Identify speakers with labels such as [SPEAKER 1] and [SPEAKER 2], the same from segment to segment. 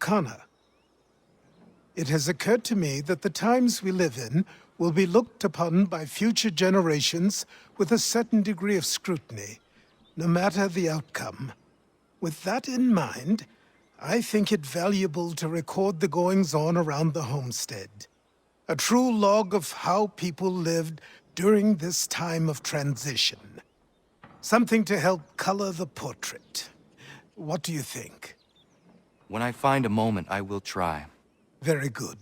[SPEAKER 1] Kana. It has occurred to me that the times we live in will be looked upon by future generations with a certain degree of scrutiny, no matter the outcome. With that in mind, I think it valuable to record the goings-on around the homestead. A true log of how people lived during this time of transition. Something to help color the portrait. What do you think?
[SPEAKER 2] When I find a moment, I will try.
[SPEAKER 1] Very good.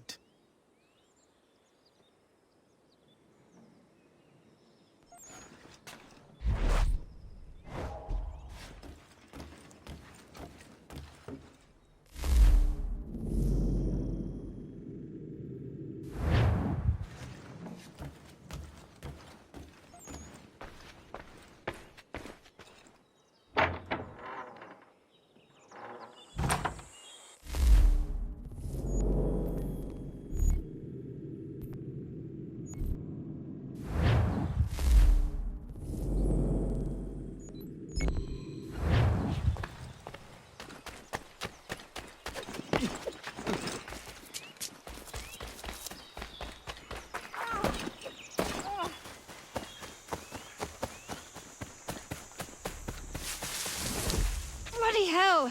[SPEAKER 3] Bloody hell!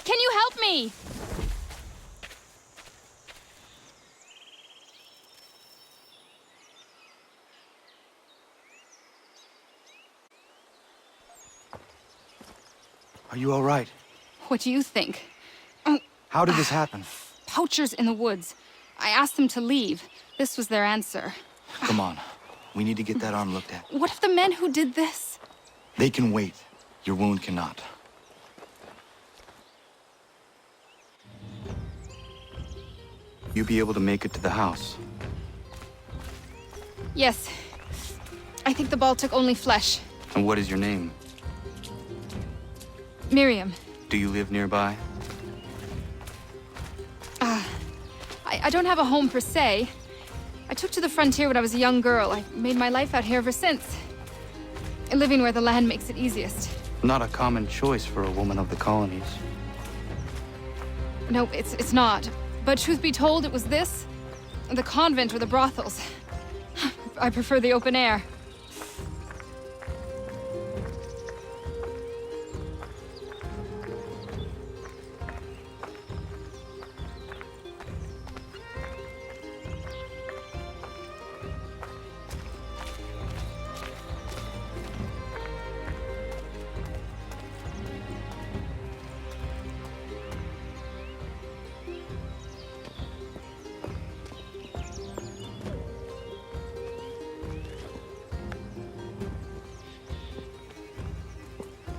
[SPEAKER 3] Can you help me?
[SPEAKER 2] Are you all right?
[SPEAKER 3] What do you think?
[SPEAKER 2] How did this happen?
[SPEAKER 3] Poachers in the woods. I asked them to leave. This was their answer.
[SPEAKER 2] Come on. We need to get that arm looked at.
[SPEAKER 3] What if the men who did this?
[SPEAKER 2] They can wait. Your wound cannot. You be able to make it to the house?
[SPEAKER 3] Yes. I think the ball took only flesh.
[SPEAKER 2] And what is your name?
[SPEAKER 3] Miriam.
[SPEAKER 2] Do you live nearby?
[SPEAKER 3] I don't have a home per se. I took to the frontier when I was a young girl. I made my life out here ever since. Living where the land makes it easiest.
[SPEAKER 2] Not a common choice for a woman of the colonies.
[SPEAKER 3] No, it's not. But truth be told, it was this, the convent or the brothels. I prefer the open air.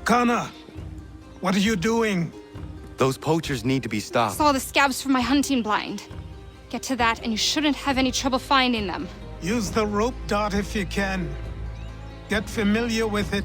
[SPEAKER 1] Kana! What are you doing?
[SPEAKER 2] Those poachers need to be stopped.
[SPEAKER 3] Saw the scabs from my hunting blind. Get to that and you shouldn't have any trouble finding them.
[SPEAKER 1] Use the rope dart if you can. Get familiar with it.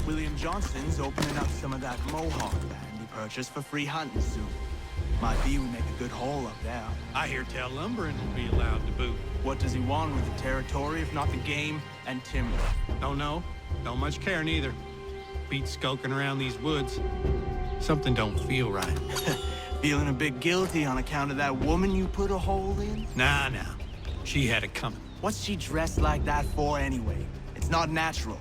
[SPEAKER 4] William Johnston's opening up some of that Mohawk land he purchased for free hunting soon. Might be we make a good haul up there.
[SPEAKER 5] I hear tell lumbering will be allowed to boot.
[SPEAKER 4] What does he want with the territory if not the game and timber?
[SPEAKER 5] Don't know. Don't much care neither. Beat skulking around these woods. Something don't feel right.
[SPEAKER 4] Feeling a bit guilty on account of that woman you put a hole in?
[SPEAKER 5] Nah. She had it coming.
[SPEAKER 4] What's she dressed like that for anyway? It's not natural.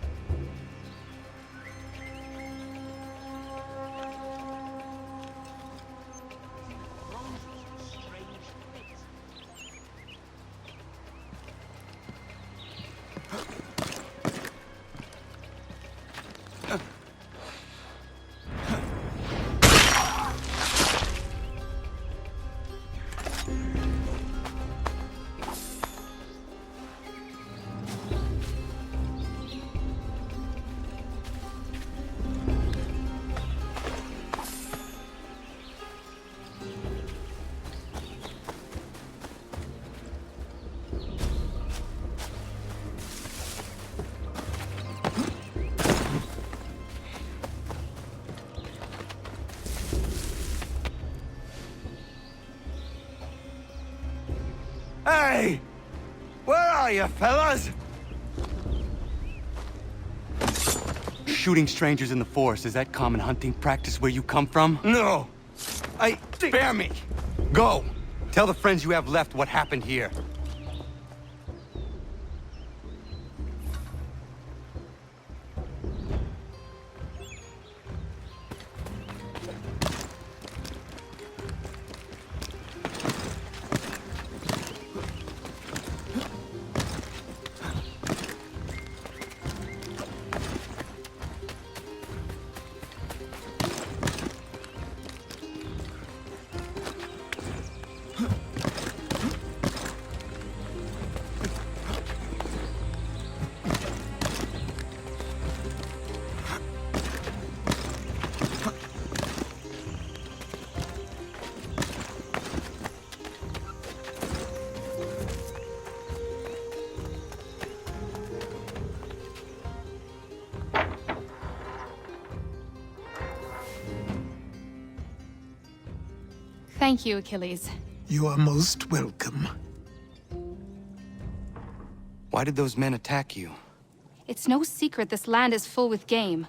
[SPEAKER 2] Hey! Where are you, fellas? Shooting strangers in the forest, is that common hunting practice where you come from? No. Spare me. Go. Tell the friends you have left what happened here.
[SPEAKER 3] Thank you, Achilles.
[SPEAKER 1] You are most welcome.
[SPEAKER 2] Why did those men attack you?
[SPEAKER 3] It's no secret this land is full with game.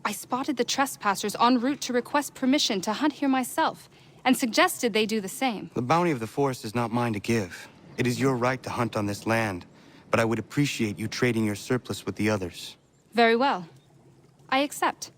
[SPEAKER 3] I spotted the trespassers en route to request permission to hunt here myself, and suggested they do the same.
[SPEAKER 2] The bounty of the forest is not mine to give. It is your right to hunt on this land, but I would appreciate you trading your surplus with the others.
[SPEAKER 3] Very well. I accept.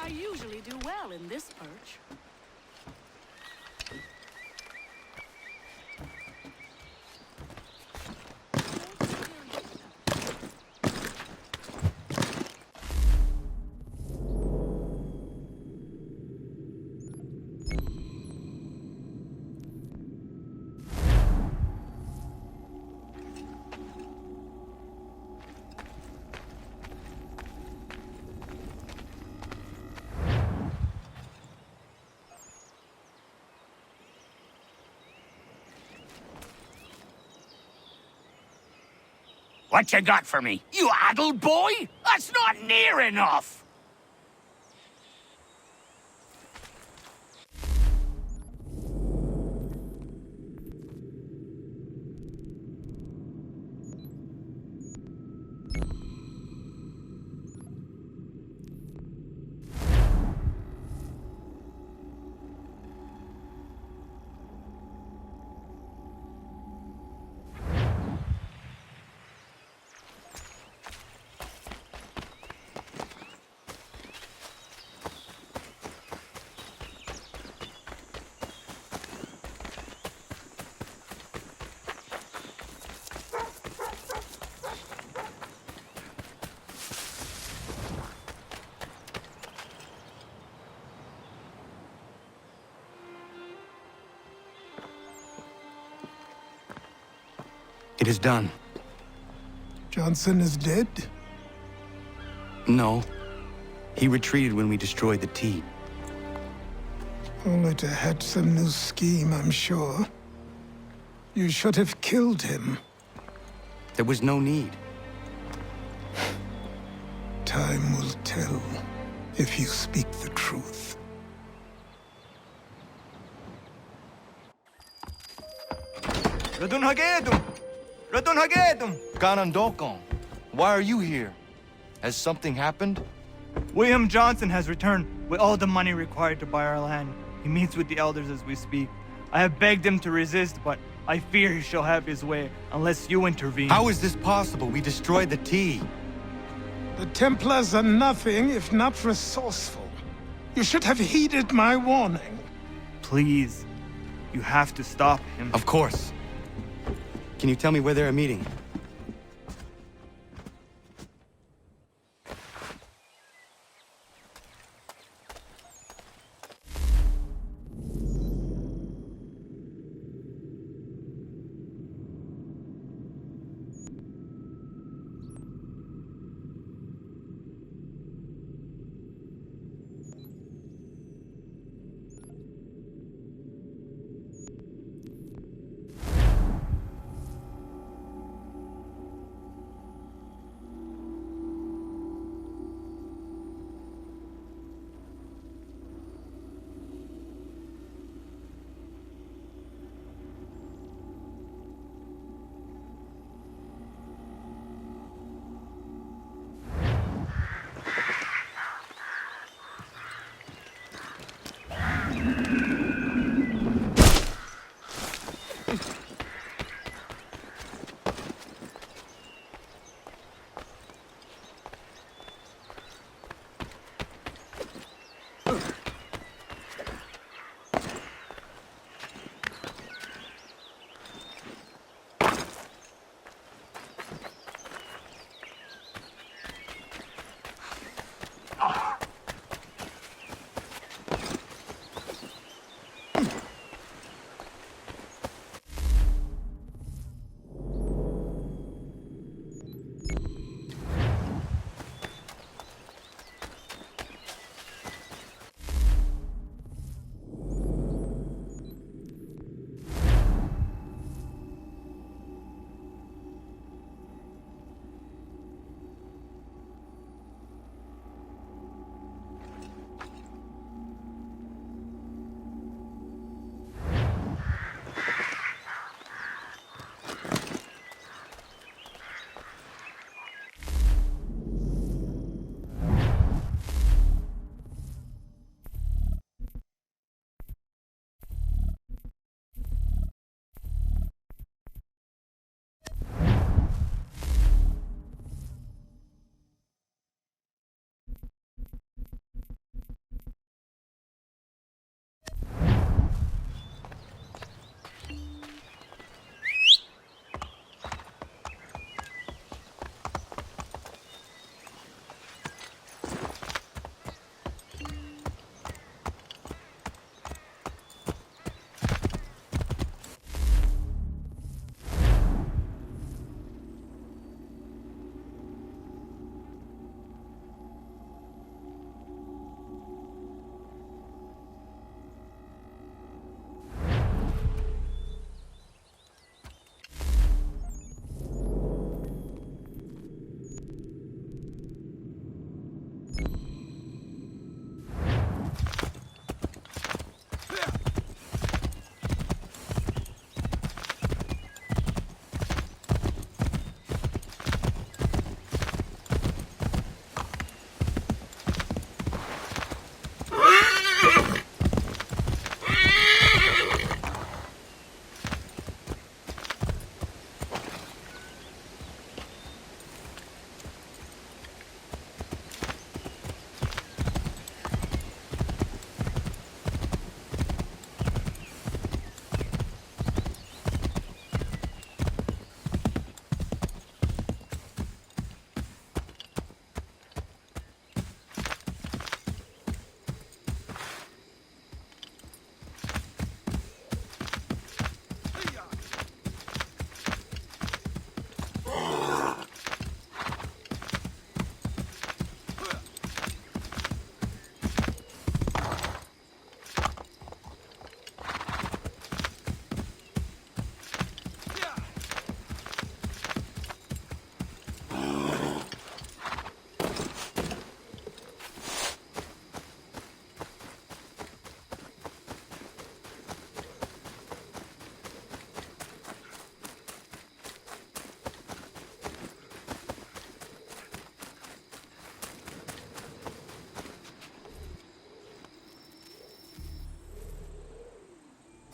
[SPEAKER 6] I usually do well in this perch.
[SPEAKER 7] What you got for me? You addled boy? That's not near enough!
[SPEAKER 2] It is done.
[SPEAKER 1] Johnson is dead?
[SPEAKER 2] No. He retreated when we destroyed the T.
[SPEAKER 1] Only to hatch some new scheme, I'm sure. You should have killed him.
[SPEAKER 2] There was no need.
[SPEAKER 1] Time will tell if you speak the truth.
[SPEAKER 8] Radunhagedum! Ganondokon, why are you here? Has something happened?
[SPEAKER 9] William Johnson has returned with all the money required to buy our land. He meets with the elders as we speak. I have begged him to resist, but I fear he shall have his way unless you intervene.
[SPEAKER 2] How is this possible? We destroyed the T.
[SPEAKER 1] The Templars are nothing if not resourceful. You should have heeded my warning.
[SPEAKER 9] Please, you have to stop him.
[SPEAKER 2] Of course. Can you tell me where they're meeting?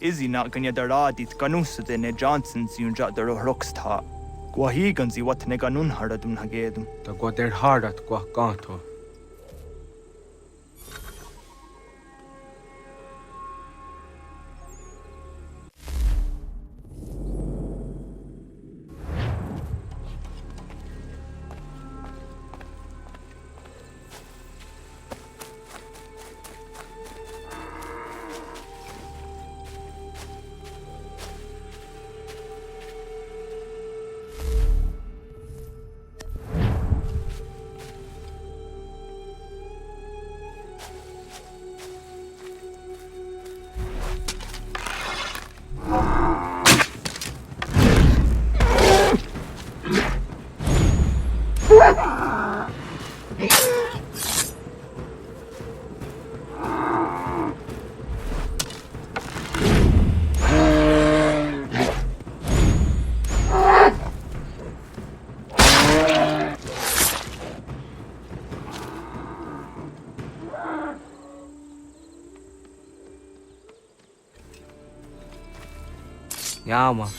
[SPEAKER 9] Izzy not ganya daradit kanusa de ne Johnsons yun jat der rocksta. Gwahigan zi wat ne ganun haradum hagedum.
[SPEAKER 10] Ta gwa der hardat gwa ganto. Ja, man.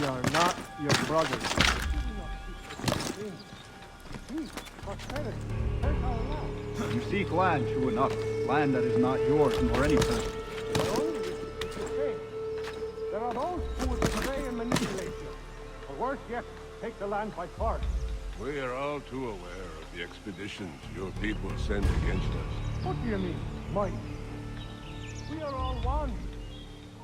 [SPEAKER 11] We are not your brothers.
[SPEAKER 12] You seek land, true enough. Land that is not yours nor any person.
[SPEAKER 11] There are those who would betray and manipulate you. Or worse yet, take the land by force.
[SPEAKER 13] We are all too aware of the expeditions your people send against us.
[SPEAKER 11] What do you mean, mine? We are all one.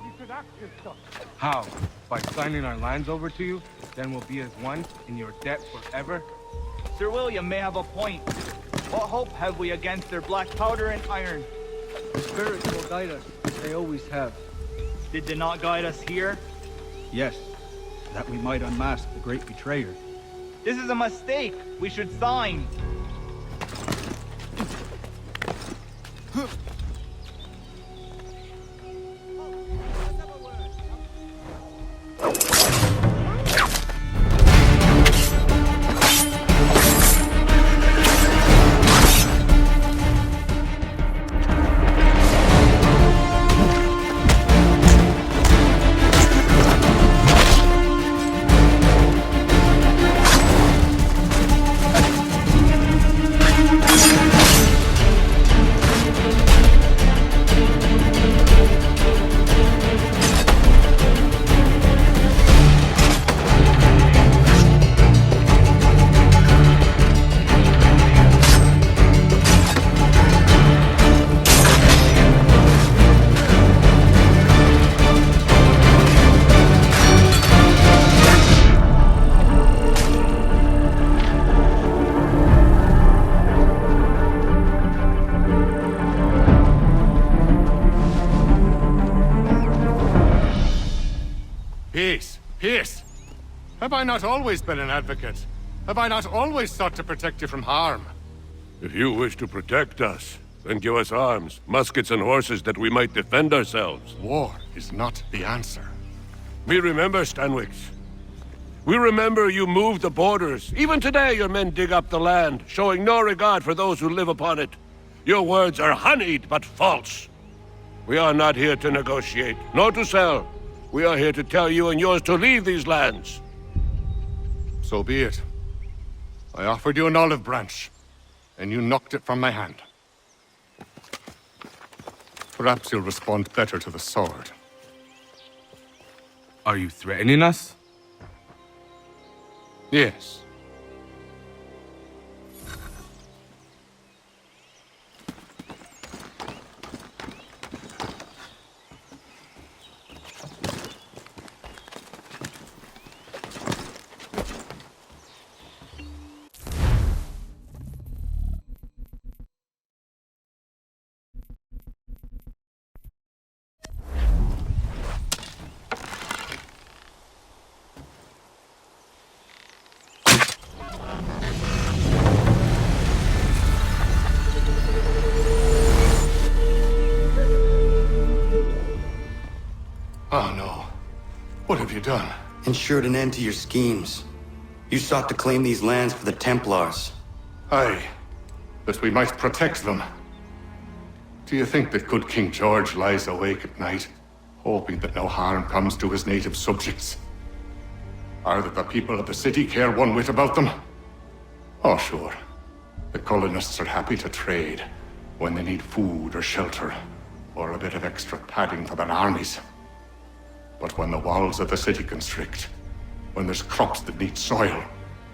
[SPEAKER 11] We should act as such.
[SPEAKER 10] How? By signing our lands over to you? Then we'll be as one in your debt forever?
[SPEAKER 9] Sir William may have a point. What hope have we against their black powder and iron?
[SPEAKER 12] The spirits will guide us, as they always have.
[SPEAKER 9] Did they not guide us here?
[SPEAKER 12] Yes, that we might unmask the great betrayer.
[SPEAKER 9] This is a mistake. We should sign.
[SPEAKER 5] Peace! Peace! Have I not always been an advocate? Have I not always sought to protect you from harm?
[SPEAKER 13] If you wish to protect us, then give us arms, muskets and horses that we might defend ourselves.
[SPEAKER 5] War is not the answer.
[SPEAKER 13] We remember, Stanwix. We remember you moved the borders. Even today your men dig up the land, showing no regard for those who live upon it. Your words are honeyed, but false. We are not here to negotiate, nor to sell. We are here to tell you and yours to leave these lands.
[SPEAKER 5] So be it. I offered you an olive branch, and you knocked it from my hand. Perhaps you'll respond better to the sword.
[SPEAKER 10] Are you threatening us?
[SPEAKER 5] Yes. Oh no. What have you done?
[SPEAKER 2] Ensured an end to your schemes. You sought to claim these lands for the Templars.
[SPEAKER 5] Aye, that we might protect them. Do you think that good King George lies awake at night, hoping that no harm comes to his native subjects? Or that the people of the city care one whit about them? Oh, sure. The colonists are happy to trade when they need food or shelter, or a bit of extra padding for their armies. But when the walls of the city constrict, when there's crops that need soil,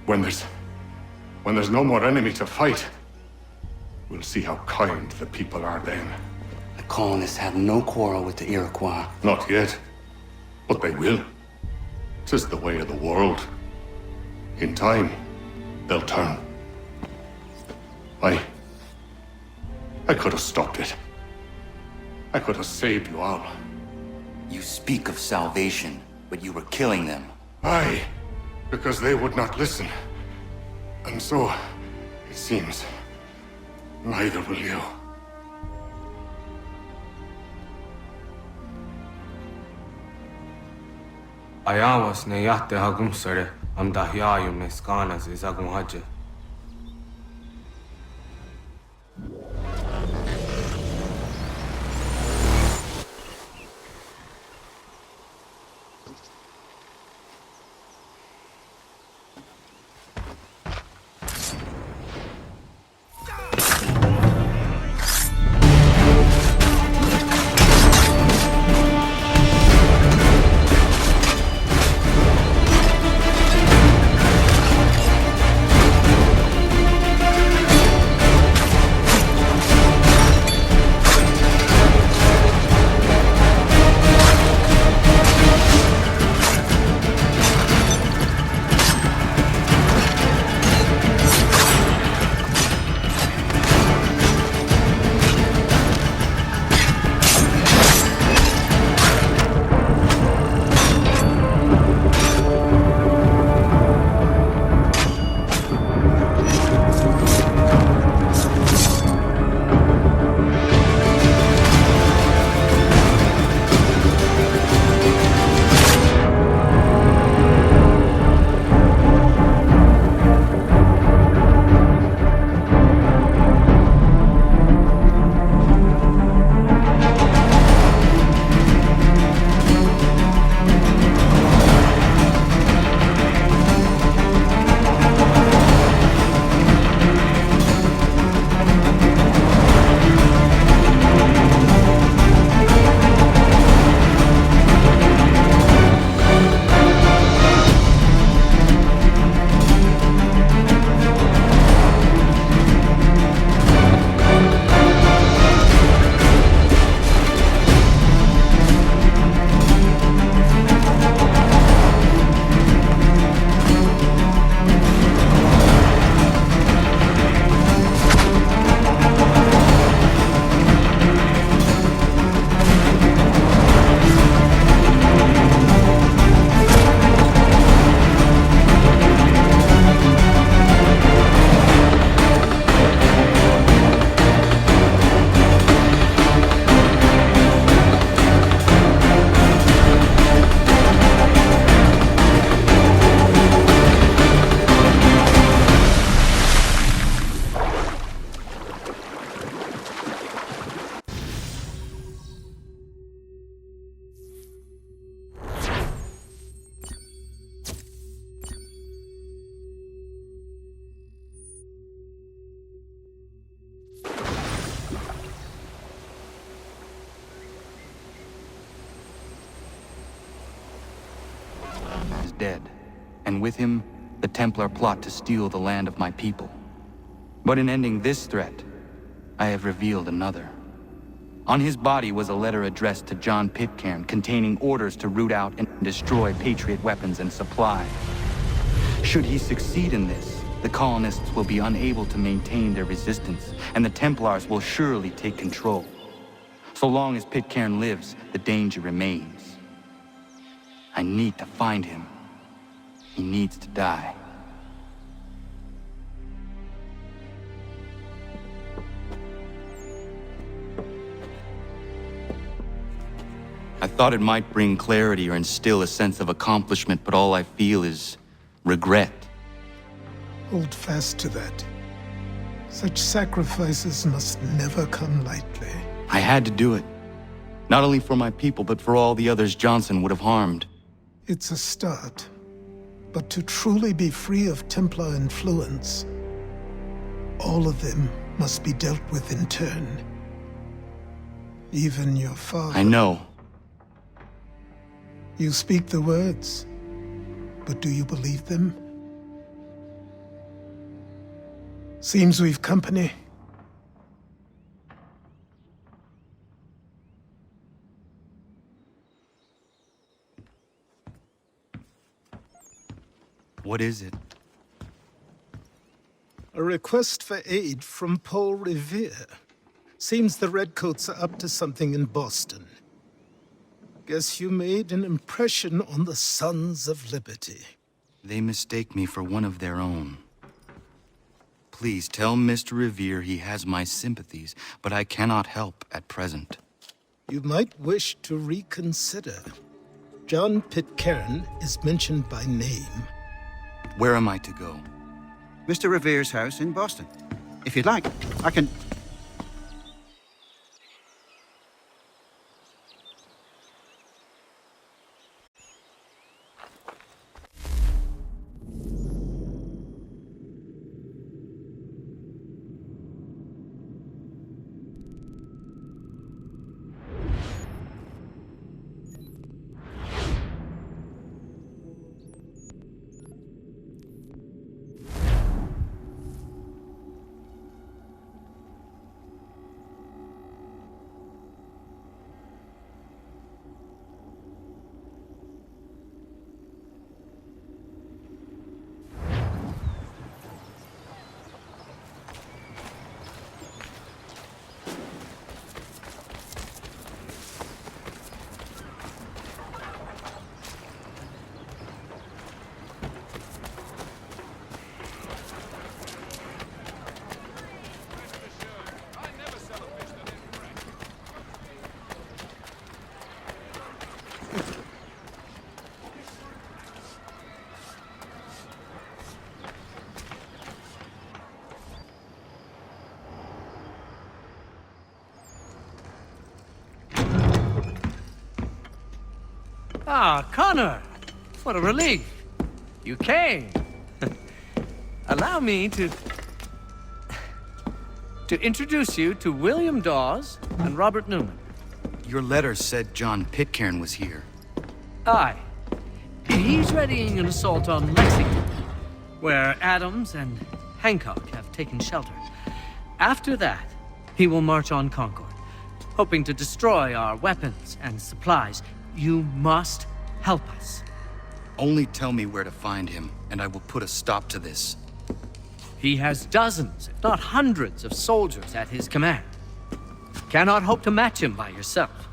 [SPEAKER 5] when there's no more enemy to fight, we'll see how kind the people are then.
[SPEAKER 2] The colonists have no quarrel with the Iroquois.
[SPEAKER 5] Not yet, but they will. 'Tis the way of the world. In time, they'll turn. I could have stopped it. I could have saved you all.
[SPEAKER 2] You speak of salvation, but you were killing them.
[SPEAKER 5] Aye, because they would not listen. And so, it seems, neither will you.
[SPEAKER 10] Ayawas ne yahte hagum sare, am dahyayum ne skanas izagum haje.
[SPEAKER 2] dead, and with him, the Templar plot to steal the land of my people. But in ending this threat, I have revealed another. On his body was a letter addressed to John Pitcairn containing orders to root out and destroy Patriot weapons and supply. Should he succeed in this, the colonists will be unable to maintain their resistance, and the Templars will surely take control. So long as Pitcairn lives, the danger remains. I need to find him. He needs to die. I thought it might bring clarity or instill a sense of accomplishment, but all I feel is regret.
[SPEAKER 1] Hold fast to that. Such sacrifices must never come lightly.
[SPEAKER 2] I had to do it. Not only for my people, but for all the others Johnson would have harmed.
[SPEAKER 1] It's a start. But to truly be free of Templar influence, all of them must be dealt with in turn. Even your father.
[SPEAKER 2] I know.
[SPEAKER 1] You speak the words, but do you believe them? Seems we've company.
[SPEAKER 2] What is it?
[SPEAKER 1] A request for aid from Paul Revere. Seems the Redcoats are up to something in Boston. Guess you made an impression on the Sons of Liberty.
[SPEAKER 2] They mistake me for one of their own. Please tell Mr. Revere he has my sympathies, but I cannot help at present.
[SPEAKER 1] You might wish to reconsider. John Pitcairn is mentioned by name.
[SPEAKER 2] Where am I to go?
[SPEAKER 14] Mr. Revere's house in Boston. If you'd like, I can...
[SPEAKER 15] Ah, Connor! What a relief! You came! Allow me to introduce you to William Dawes and Robert Newman.
[SPEAKER 2] Your letter said John Pitcairn was here.
[SPEAKER 15] Aye. He's readying an assault on Lexington, where Adams and Hancock have taken shelter. After that, he will march on Concord, hoping to destroy our weapons and supplies. You must help us.
[SPEAKER 2] Only tell me where to find him, and I will put a stop to this.
[SPEAKER 15] He has dozens, if not hundreds, of soldiers at his command. Cannot hope to match him by yourself.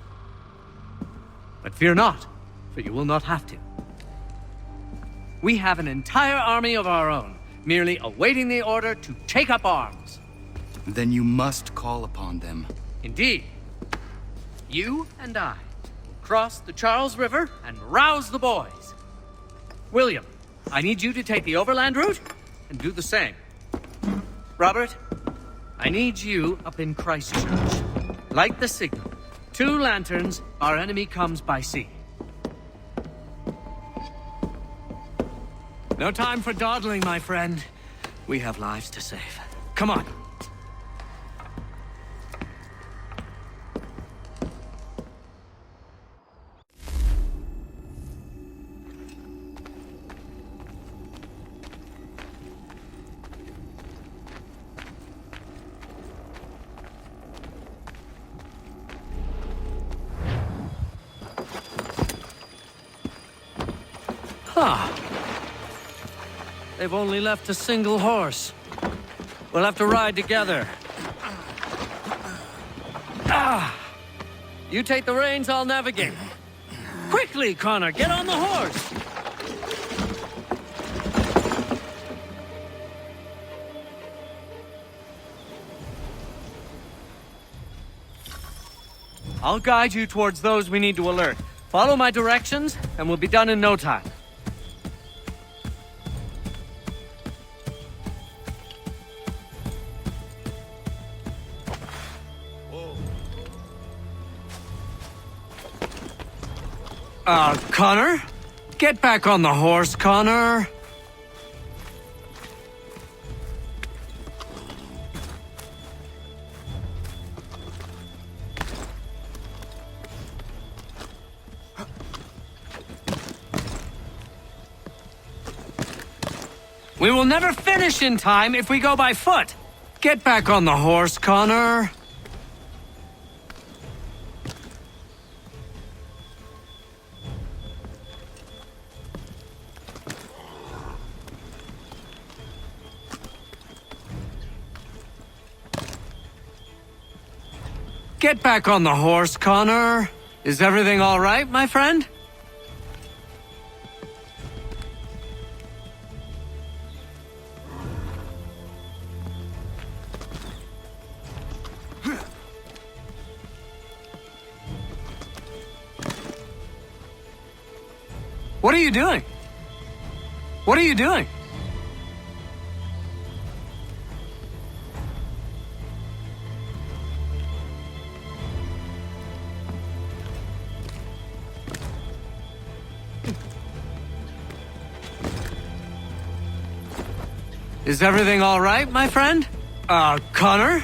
[SPEAKER 15] But fear not, for you will not have to. We have an entire army of our own, merely awaiting the order to take up arms.
[SPEAKER 2] Then you must call upon them.
[SPEAKER 15] Indeed. You and I cross the Charles River and rouse the boys. William, I need you to take the overland route and do the same. Robert, I need you up in Christchurch. Light the signal. 2 lanterns, our enemy comes by sea. No time for dawdling, my friend. We have lives to save. Come on. They've only left a single horse. We'll have to ride together. You take the reins, I'll navigate. Quickly, Connor, get on the horse! I'll guide you towards those we need to alert. Follow my directions, and we'll be done in no time. Connor? Get back on the horse, Connor. We will never finish in time if we go by foot. Get back on the horse, Connor. Get back on the horse, Connor. Is everything all right, my friend? What are you doing? What are you doing? Is everything all right, my friend? Connor?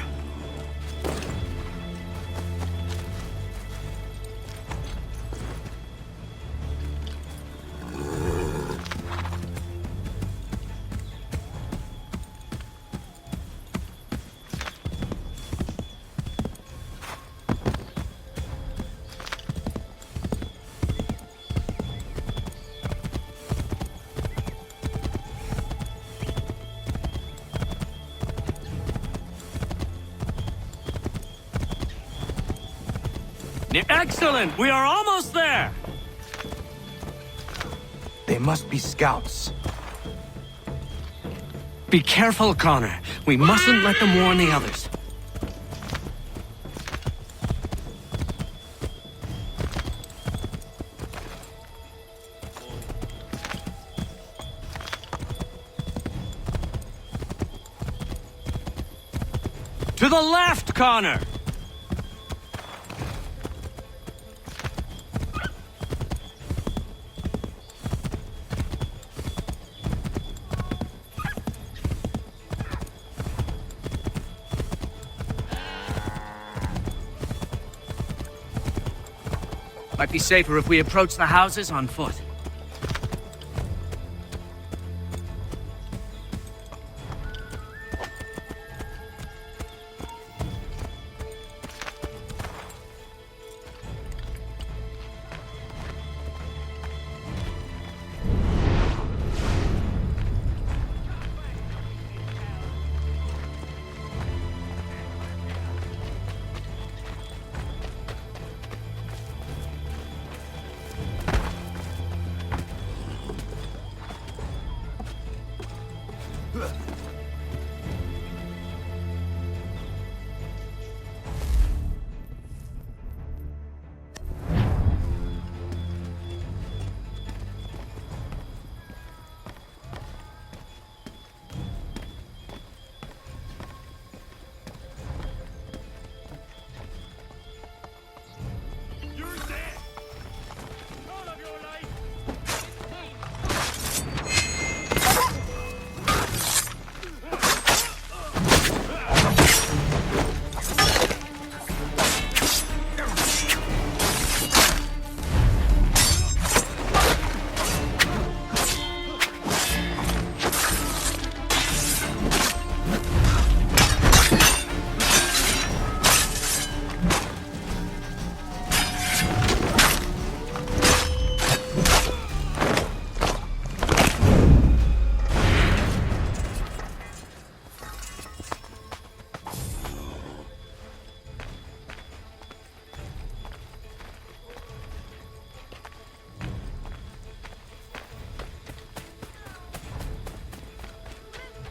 [SPEAKER 15] Excellent! We are almost there!
[SPEAKER 2] They must be scouts.
[SPEAKER 15] Be careful, Connor. We mustn't let them warn the others. To the left, Connor! Might be safer if we approach the houses on foot.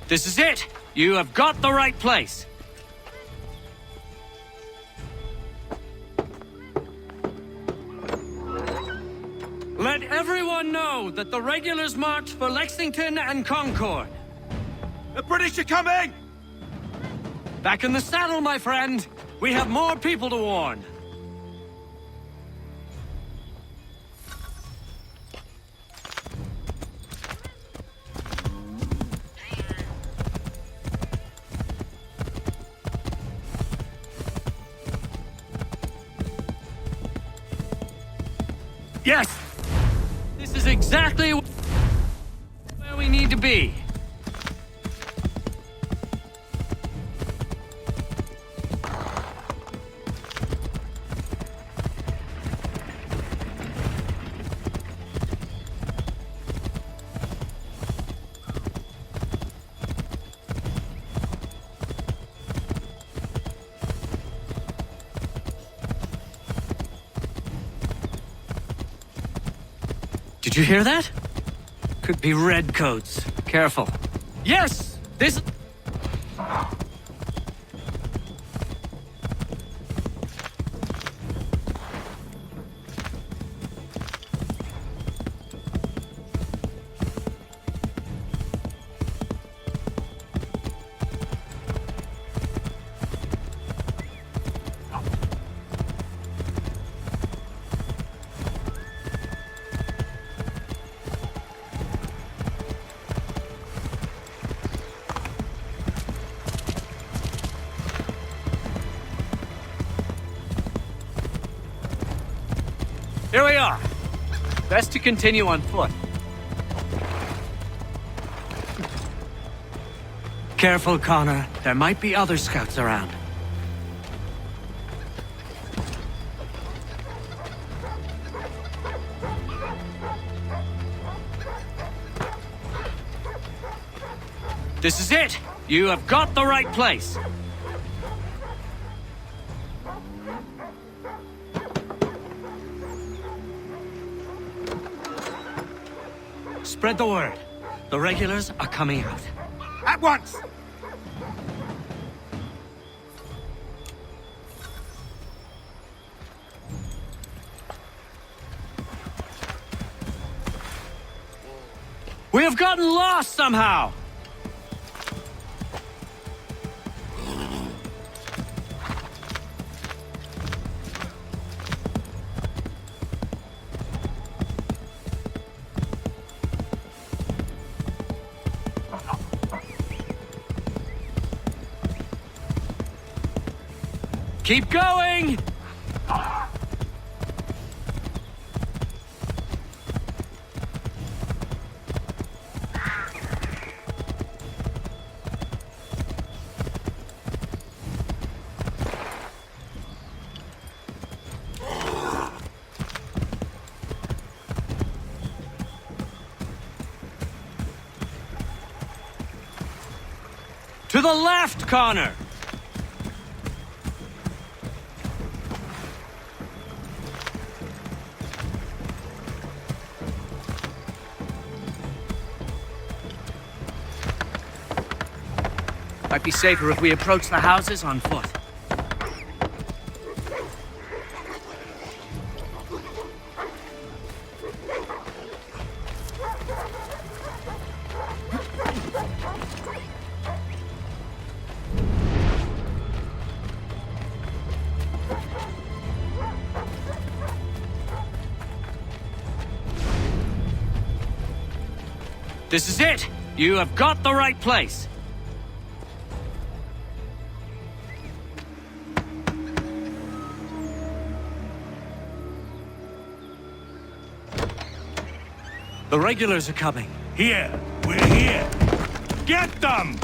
[SPEAKER 15] This is it! You have got the right place! Let everyone know that the regulars marched for Lexington and Concord.
[SPEAKER 7] The British are coming!
[SPEAKER 15] Back in the saddle, my friend! We have more people to warn.
[SPEAKER 7] Yes!
[SPEAKER 15] This is exactly where we need to be. Did you hear that? Could be redcoats. Careful. Yes! This... Here we are. Best to continue on foot. Careful, Connor. There might be other scouts around. This is it! You have got the right place! Spread the word. The regulars are coming out.
[SPEAKER 7] At once!
[SPEAKER 15] We have gotten lost somehow! Keep going! To the left, Connor! Might be safer if we approach the houses on foot. This is it! You have got the right place! The regulars are coming.
[SPEAKER 7] Here! We're here! Get them!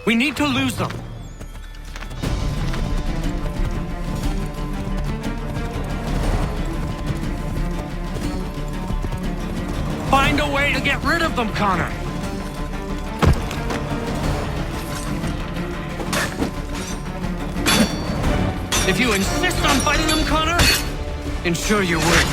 [SPEAKER 15] We need to lose them. Find a way to get rid of them, Connor. If you insist on fighting them, Connor, ensure your word.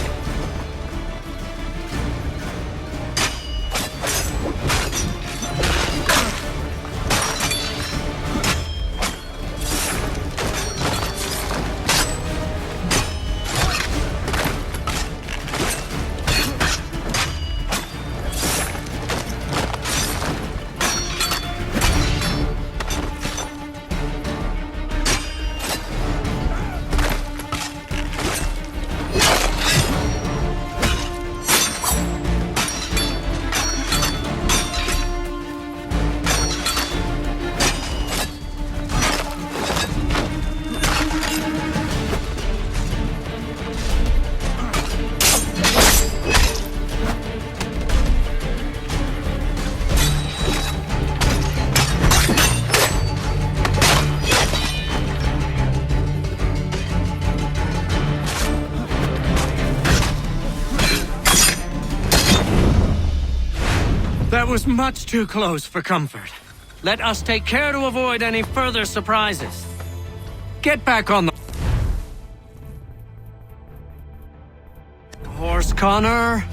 [SPEAKER 15] That was much too close for comfort. Let us take care to avoid any further surprises. Get back on the horse, Connor.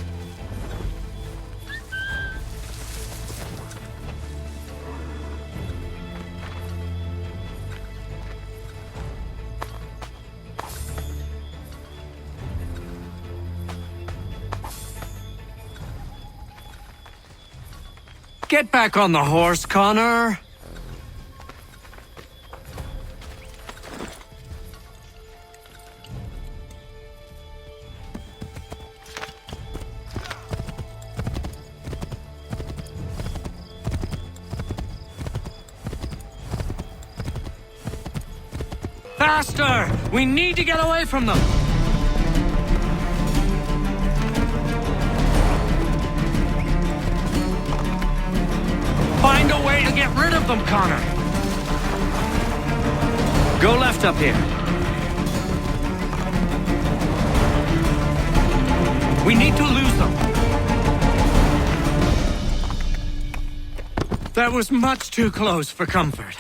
[SPEAKER 15] Get back on the horse, Connor. Faster! We need to get away from them! Find a way to get rid of them, Connor! Go left up here. We need to lose them. That was much too close for comfort.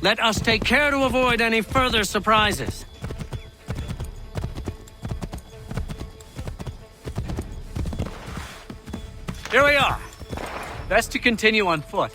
[SPEAKER 15] Let us take care to avoid any further surprises. Here we are. Best to continue on foot.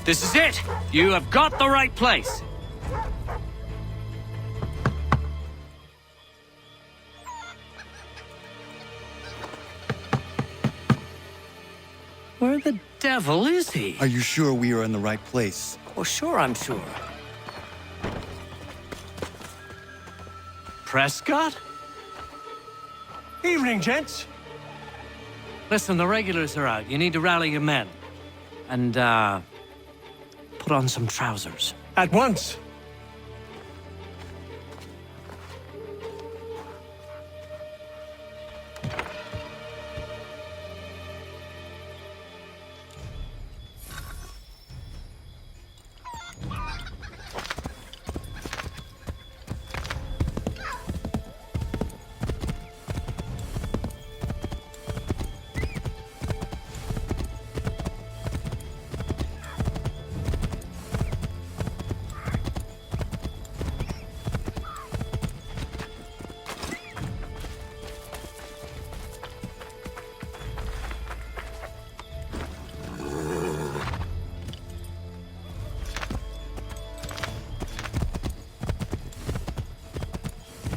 [SPEAKER 15] This is it! You have got the right place! Where the devil is he?
[SPEAKER 16] Are you sure we are in the right place?
[SPEAKER 15] Oh, sure I'm sure. Prescott?
[SPEAKER 11] Evening, gents.
[SPEAKER 15] Listen, the regulars are out. You need to rally your men. And, put on some trousers.
[SPEAKER 11] At once.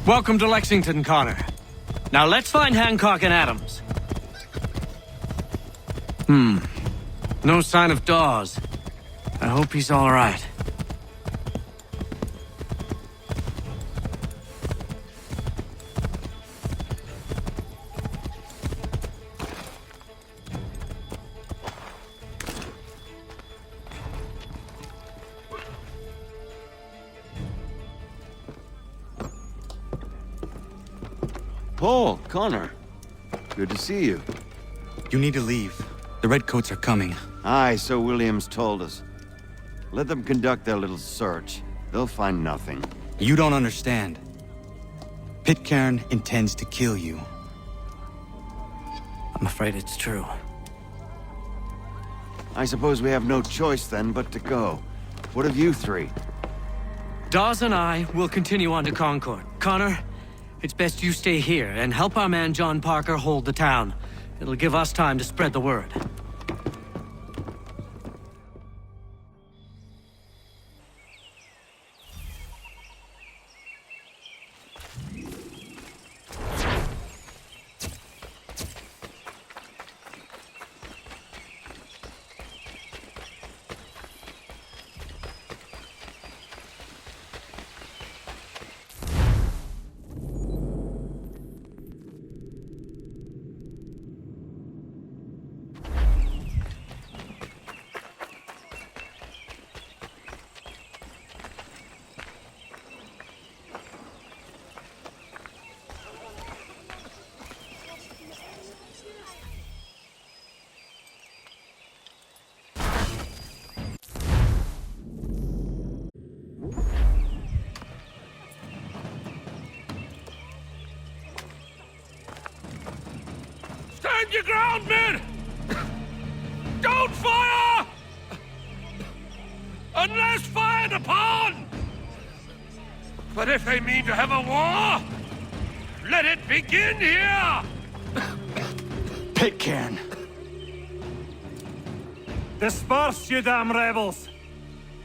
[SPEAKER 15] Welcome to Lexington, Connor. Now let's find Hancock and Adams. No sign of Dawes. I hope he's all right.
[SPEAKER 17] Paul, Connor. Good to see you.
[SPEAKER 2] You need to leave. The Redcoats are coming.
[SPEAKER 17] Aye, so Williams told us. Let them conduct their little search. They'll find nothing.
[SPEAKER 2] You don't understand. Pitcairn intends to kill you.
[SPEAKER 15] I'm afraid it's true.
[SPEAKER 17] I suppose we have no choice then but to go. What of you three?
[SPEAKER 15] Dawes and I will continue on to Concord. Connor, it's best you stay here and help our man John Parker hold the town. It'll give us time to spread the word.
[SPEAKER 13] Stand your ground, men! Don't fire! Unless fired upon! But if they mean to have a war, let it begin here!
[SPEAKER 2] Pitcairn.
[SPEAKER 9] Disperse, you damn rebels!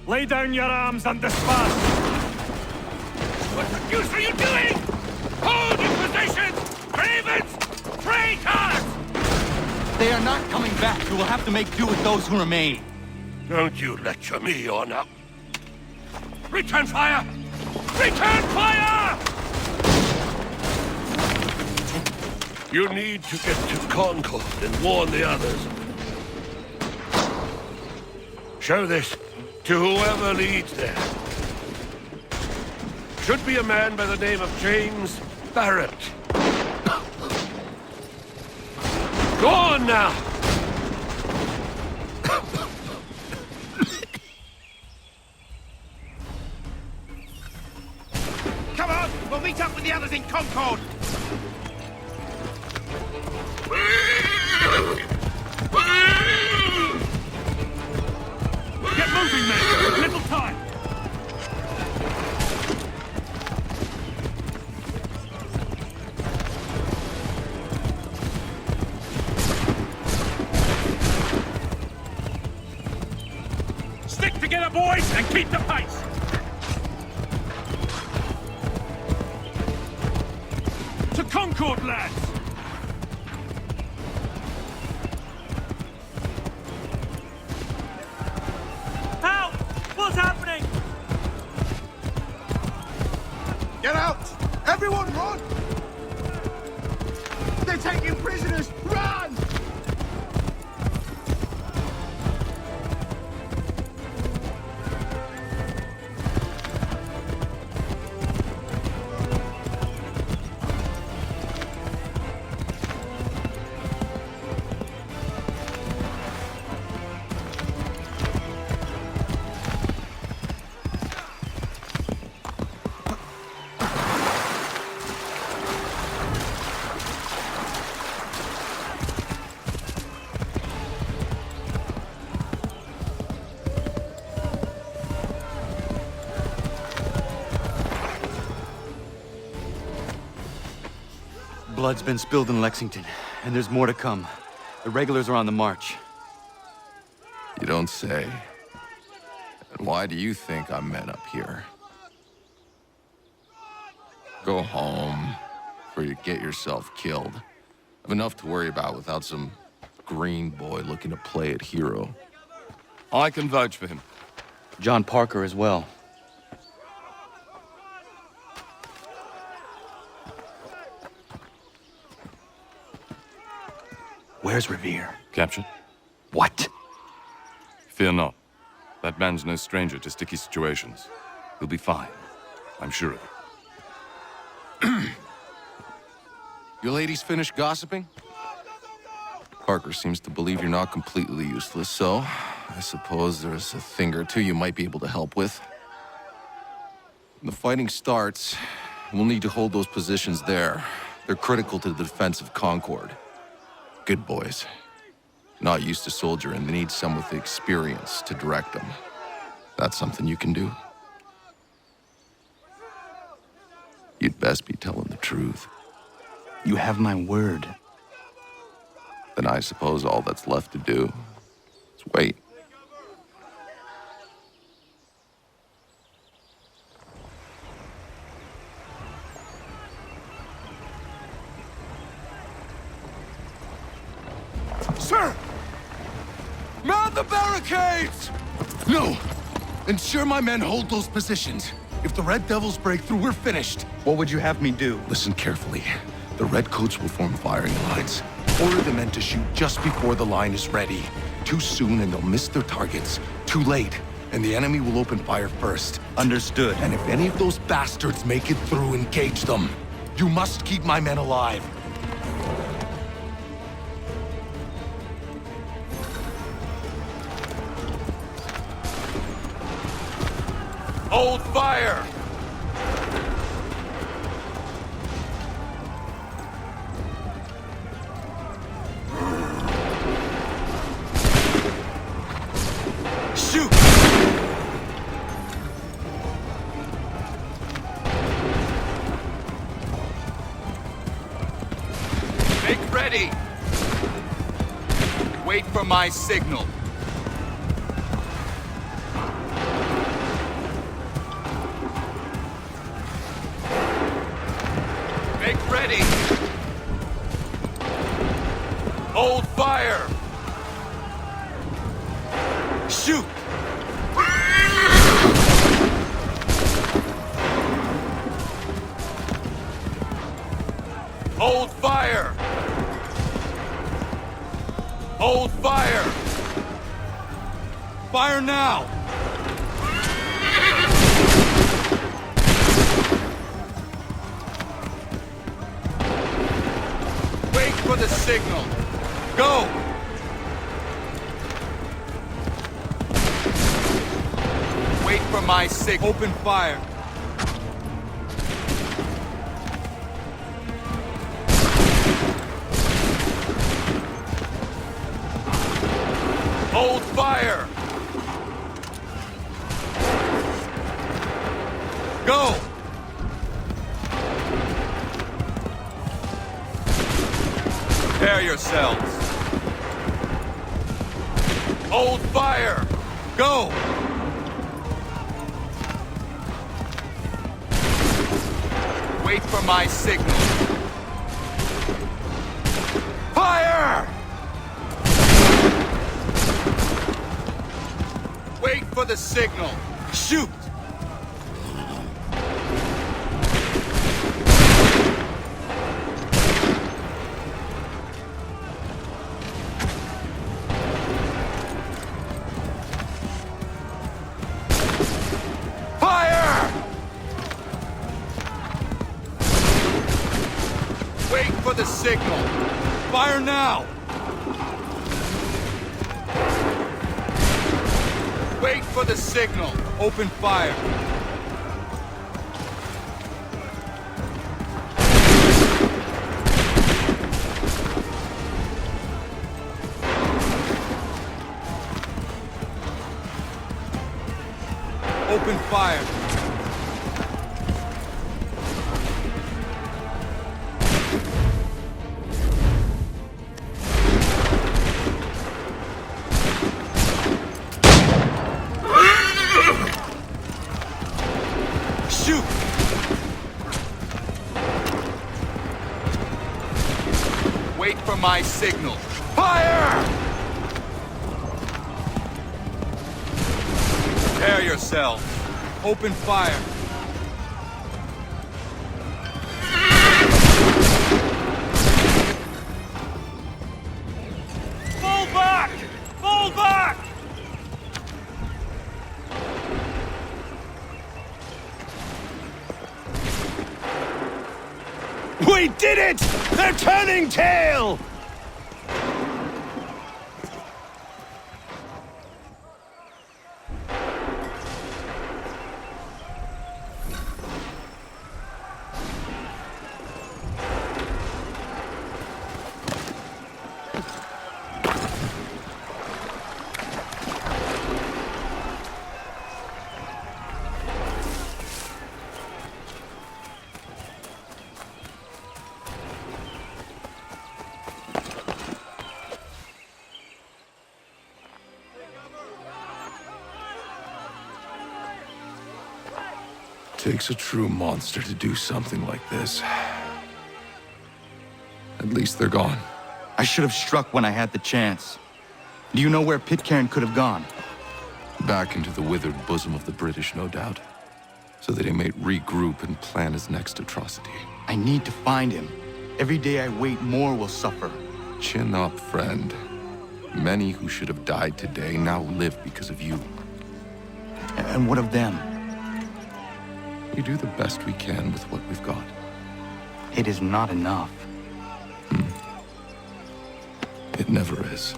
[SPEAKER 9] Lay down your arms and disperse!
[SPEAKER 13] What the deuce are you doing? Hold your positions! Cravens! Traitors!
[SPEAKER 2] They are not coming back. We will have to make do with those who remain.
[SPEAKER 13] Don't you lecture me or now. Return fire! Return fire! You need to get to Concord and warn the others. Show this to whoever leads there. Should be a man by the name of James Barrett. Go on now!
[SPEAKER 7] Come on! We'll meet up with the others in Concord!
[SPEAKER 13] Get moving, men! Little time!
[SPEAKER 7] Stick together, boys, and keep the pace!
[SPEAKER 13] To Concord, lads!
[SPEAKER 9] Help! What's happening?
[SPEAKER 11] Get out! Everyone run! They're taking prisoners! Run!
[SPEAKER 2] Blood's been spilled in Lexington, and there's more to come. The regulars are on the march.
[SPEAKER 18] You don't say. And why do you think I'm men up here? Go home, before you get yourself killed. I've enough to worry about without some green boy looking to play it hero. I can vouch for him.
[SPEAKER 2] John Parker as well. Where's Revere?
[SPEAKER 18] Captured?
[SPEAKER 2] What?
[SPEAKER 18] Fear not. That man's no stranger to sticky situations. He'll be fine. I'm sure of it. You ladies finished gossiping? Parker seems to believe you're not completely useless, so I suppose there's a thing or two you might be able to help with. When the fighting starts, we'll need to hold those positions there. They're critical to the defense of Concord. Good boys. Not used to soldiering, they need some with the experience to direct them. That's something you can do. You'd best be telling the truth.
[SPEAKER 2] You have my word.
[SPEAKER 18] Then I suppose all that's left to do is wait.
[SPEAKER 8] Sir! Man the barricades!
[SPEAKER 18] No! Ensure my men hold those positions. If the Red Devils break through, we're finished.
[SPEAKER 2] What would you have me do?
[SPEAKER 18] Listen carefully. The Redcoats will form firing lines. Order the men to shoot just before the line is ready. Too soon and they'll miss their targets. Too late, and the enemy will open fire first.
[SPEAKER 2] Understood.
[SPEAKER 18] And if any of those bastards make it through, engage them. You must keep my men alive.
[SPEAKER 13] Hold fire!
[SPEAKER 2] Make ready! Wait for my signal. Make ready! Hold fire! Shoot! Hold fire! Hold fire! Fire now! Wait for the signal. Go! Wait for my signal. Open fire. Hold fire! Go! Prepare yourselves. Hold fire! Go! Wait for my signal. Fire! Wait for the signal. Shoot! Fire! Wait for the signal. Fire now! Wait for the signal. Open fire. Open fire. Shoot! Wait for my signal. Fire! Prepare yourselves. Open fire.
[SPEAKER 11] Fall back! Fall back!
[SPEAKER 13] We did it! They're turning tail!
[SPEAKER 18] Takes a true monster to do something like this. At least they're gone.
[SPEAKER 2] I should have struck when I had the chance. Do you know where Pitcairn could have gone?
[SPEAKER 18] Back into the withered bosom of the British, no doubt. So that he may regroup and plan his next atrocity.
[SPEAKER 2] I need to find him. Every day I wait, more will suffer.
[SPEAKER 18] Chin up, friend. Many who should have died today now live because of you.
[SPEAKER 2] And what of them?
[SPEAKER 18] We do the best we can with what we've got.
[SPEAKER 2] It is not enough.
[SPEAKER 18] It never is.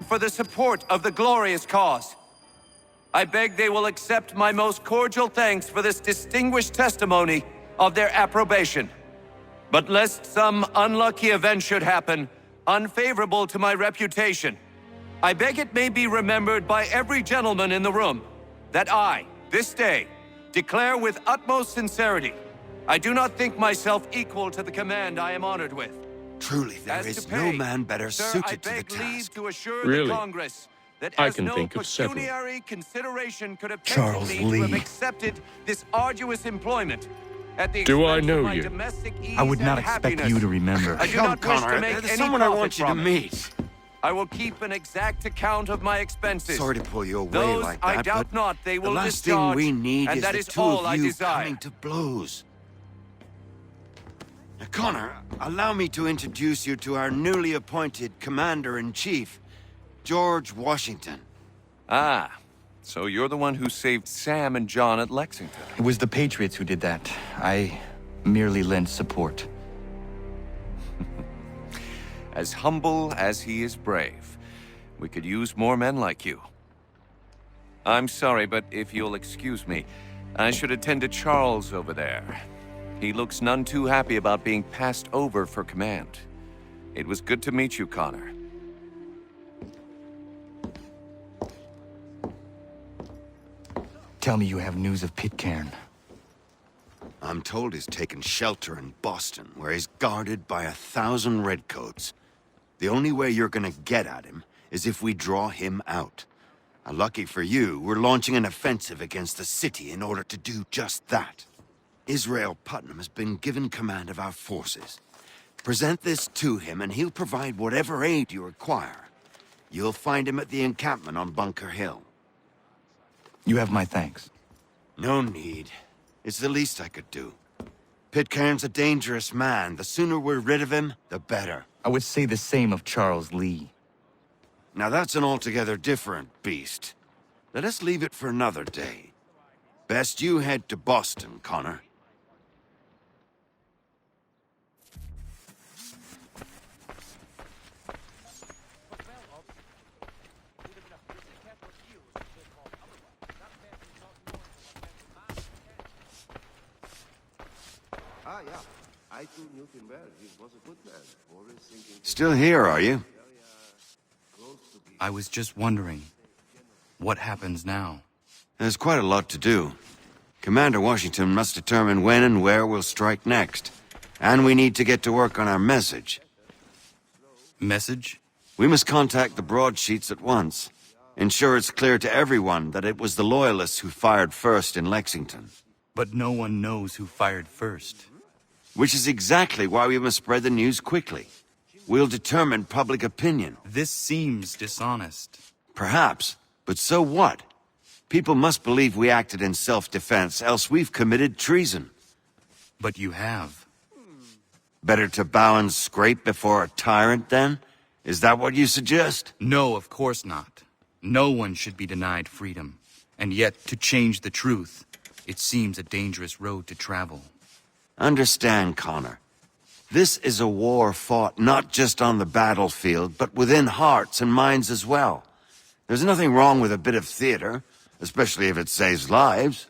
[SPEAKER 19] for the support of the glorious cause. I beg they will accept my most cordial thanks for this distinguished testimony of their approbation. But lest some unlucky event should happen, unfavorable to my reputation, I beg it may be remembered by every gentleman in the room that I, this day, declare with utmost sincerity, I do not think myself equal to the command I am honored with.
[SPEAKER 17] Truly, there is no man better suited to the task.
[SPEAKER 19] To assure
[SPEAKER 13] Really?
[SPEAKER 19] the Congress that
[SPEAKER 13] I
[SPEAKER 19] as
[SPEAKER 13] can
[SPEAKER 19] no
[SPEAKER 13] think of several.
[SPEAKER 19] pecuniary consideration could have
[SPEAKER 17] Charles
[SPEAKER 19] tempted me to have
[SPEAKER 17] Lee.
[SPEAKER 19] accepted this arduous employment at the
[SPEAKER 13] Do I
[SPEAKER 19] expense
[SPEAKER 13] know
[SPEAKER 19] of my
[SPEAKER 13] you?
[SPEAKER 19] domestic ease
[SPEAKER 2] I would not
[SPEAKER 19] and
[SPEAKER 2] expect
[SPEAKER 19] happiness.
[SPEAKER 2] you to remember.
[SPEAKER 19] I do
[SPEAKER 17] Come,
[SPEAKER 19] not wish
[SPEAKER 17] Connor,
[SPEAKER 19] to make
[SPEAKER 17] there's
[SPEAKER 19] any
[SPEAKER 17] someone I
[SPEAKER 19] profit
[SPEAKER 17] want you to
[SPEAKER 19] from it.
[SPEAKER 17] meet.
[SPEAKER 19] I will keep an exact account of my expenses.
[SPEAKER 17] Sorry to pull you away
[SPEAKER 19] Those
[SPEAKER 17] like
[SPEAKER 19] I
[SPEAKER 17] that,
[SPEAKER 19] doubt
[SPEAKER 17] but
[SPEAKER 19] not they will
[SPEAKER 17] the last thing
[SPEAKER 19] discharge,
[SPEAKER 17] we need
[SPEAKER 19] and
[SPEAKER 17] is
[SPEAKER 19] that
[SPEAKER 17] the
[SPEAKER 19] is
[SPEAKER 17] two
[SPEAKER 19] all
[SPEAKER 17] of
[SPEAKER 19] I
[SPEAKER 17] you
[SPEAKER 19] desire.
[SPEAKER 17] coming to blows. Now, Connor, allow me to introduce you to our newly appointed Commander-in-Chief, George Washington.
[SPEAKER 19] Ah, so you're the one who saved Sam and John at Lexington.
[SPEAKER 2] It was the Patriots who did that. I merely lent support.
[SPEAKER 19] As humble as he is brave. We could use more men like you. I'm sorry, but if you'll excuse me, I should attend to Charles over there. He looks none too happy about being passed over for command. It was good to meet you, Connor.
[SPEAKER 2] Tell me you have news of Pitcairn.
[SPEAKER 17] I'm told he's taken shelter in Boston, where he's guarded by 1,000 redcoats. The only way you're gonna get at him is if we draw him out. Lucky for you, we're launching an offensive against the city in order to do just that. Israel Putnam has been given command of our forces. Present this to him and he'll provide whatever aid you require. You'll find him at the encampment on Bunker Hill.
[SPEAKER 2] You have my thanks.
[SPEAKER 17] No need. It's the least I could do. Pitcairn's a dangerous man. The sooner we're rid of him, the better.
[SPEAKER 2] I would say the same of Charles Lee.
[SPEAKER 17] Now that's an altogether different beast. Let us leave it for another day. Best you head to Boston, Connor.
[SPEAKER 11] Ah, yeah. I too knew him well. He was a good man. Always thinking...
[SPEAKER 17] Still here, are you?
[SPEAKER 2] I was just wondering, what happens now?
[SPEAKER 17] There's quite a lot to do. Commander Washington must determine when and where we'll strike next. And we need to get to work on our message.
[SPEAKER 2] Message?
[SPEAKER 17] We must contact the broadsheets at once. Ensure it's clear to everyone that it was the Loyalists who fired first in Lexington.
[SPEAKER 2] But no one knows who fired first.
[SPEAKER 17] Which is exactly why we must spread the news quickly. We'll determine public opinion.
[SPEAKER 2] This seems dishonest.
[SPEAKER 17] Perhaps, but so what? People must believe we acted in self-defense, else we've committed treason.
[SPEAKER 2] But you have.
[SPEAKER 17] Better to bow and scrape before a tyrant, then? Is that what you suggest?
[SPEAKER 2] No, of course not. No one should be denied freedom. And yet, to change the truth, it seems a dangerous road to travel.
[SPEAKER 17] Understand, Connor. This is a war fought not just on the battlefield, but within hearts and minds as well. There's nothing wrong with a bit of theater, especially if it saves lives.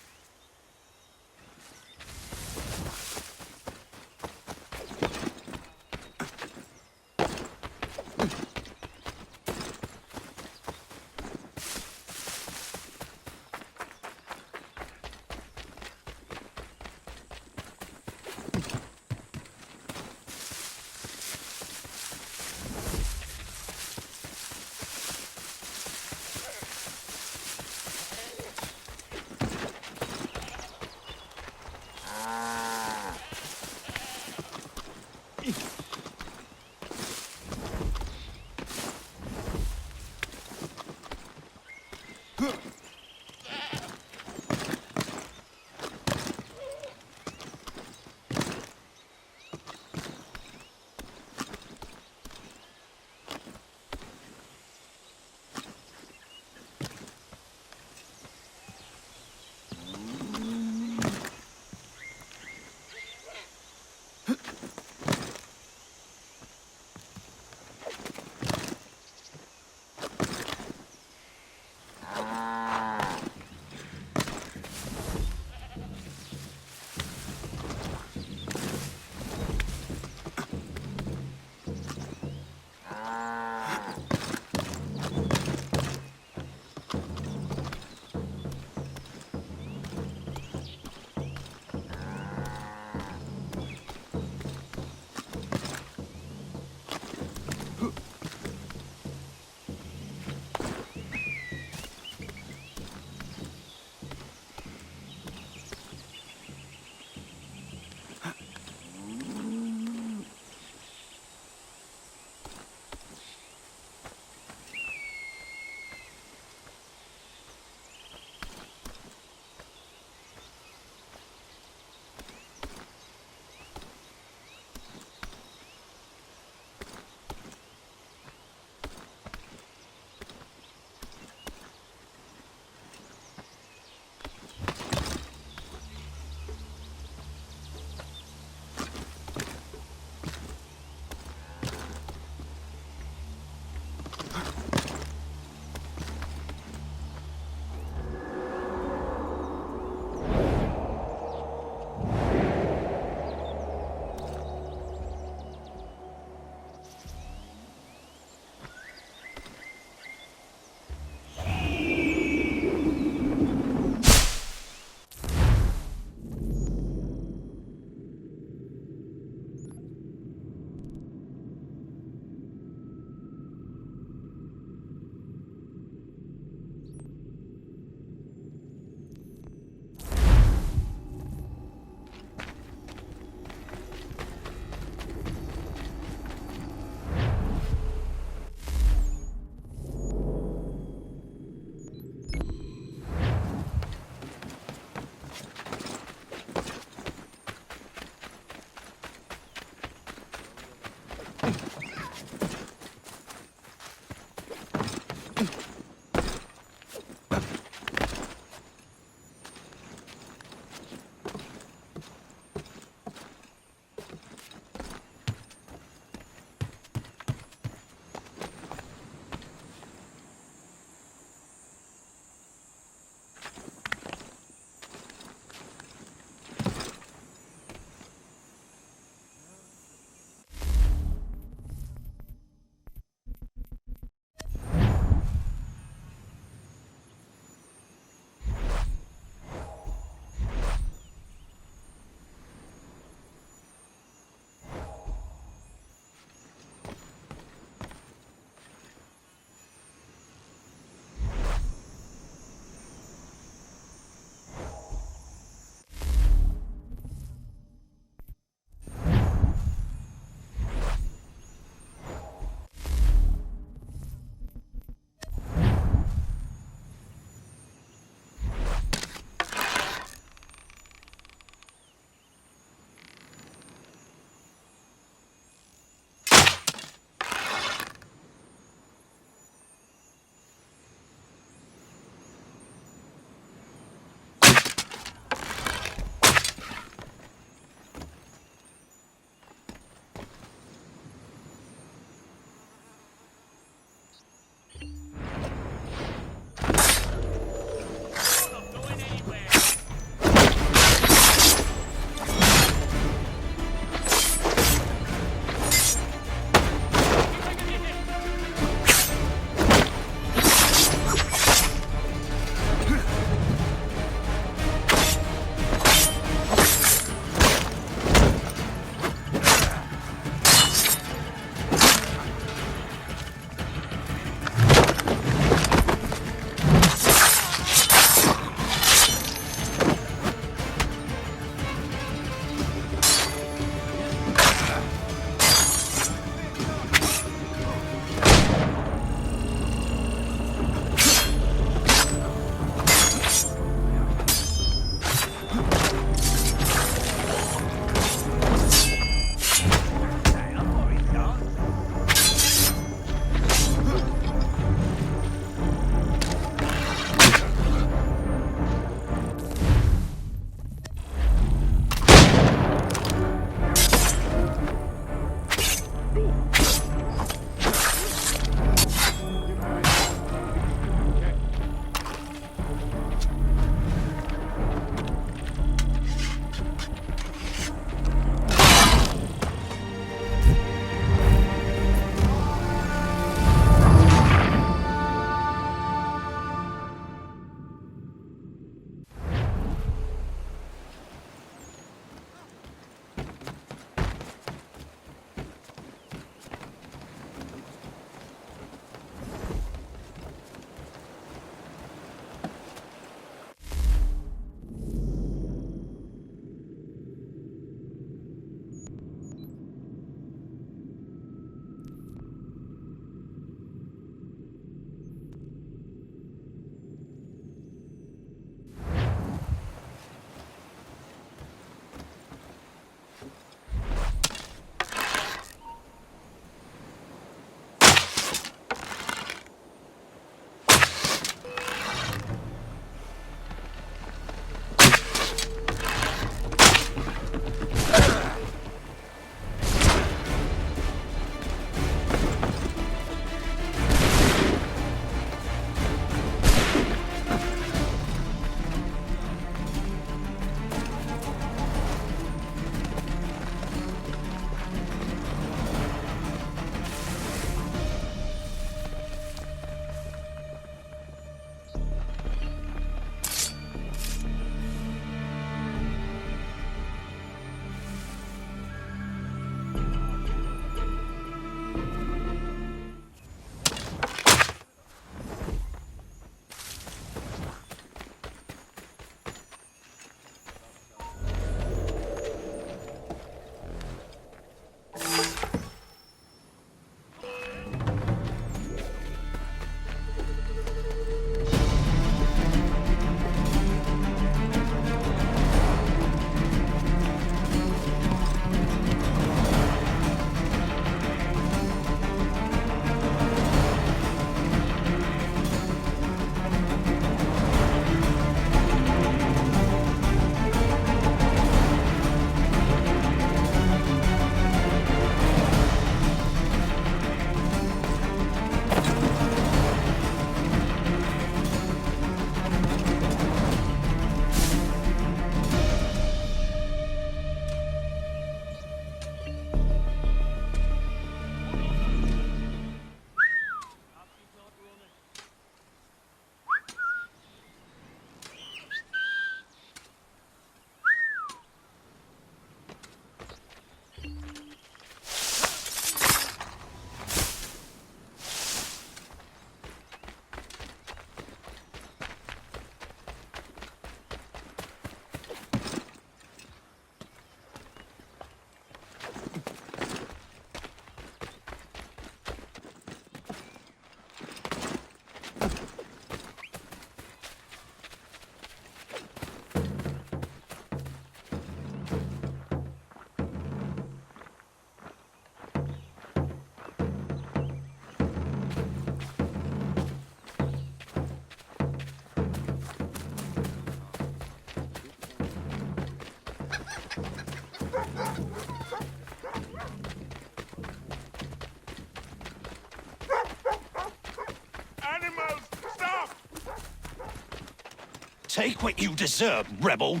[SPEAKER 7] Take what you deserve, rebel.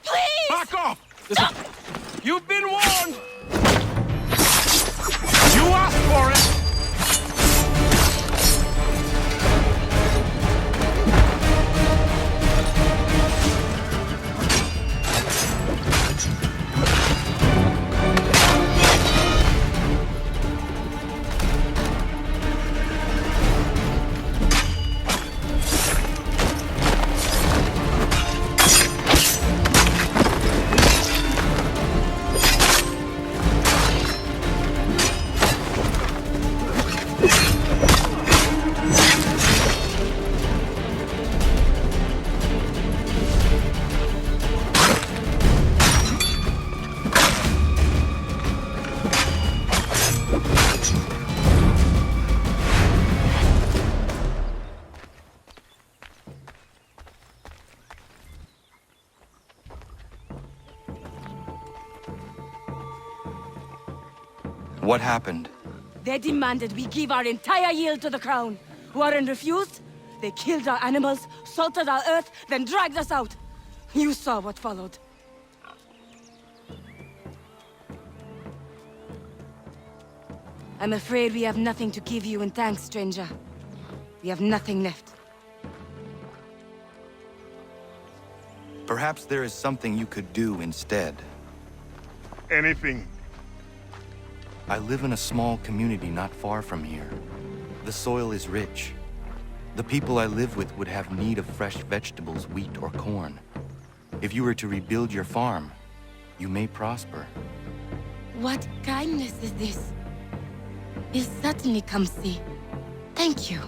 [SPEAKER 3] Please!
[SPEAKER 13] Back off! You've been warned! You asked for it!
[SPEAKER 2] What happened?
[SPEAKER 6] They demanded we give our entire yield to the crown. Warren refused. They killed our animals, salted our earth, then dragged us out. You saw what followed. I'm afraid we have nothing to give you in thanks, stranger. We have nothing left.
[SPEAKER 2] Perhaps there is something you could do instead.
[SPEAKER 5] Anything.
[SPEAKER 2] I live in a small community not far from here. The soil is rich. The people I live with would have need of fresh vegetables, wheat, or corn. If you were to rebuild your farm, you may prosper.
[SPEAKER 6] What kindness is this? We'll certainly come see. Thank you.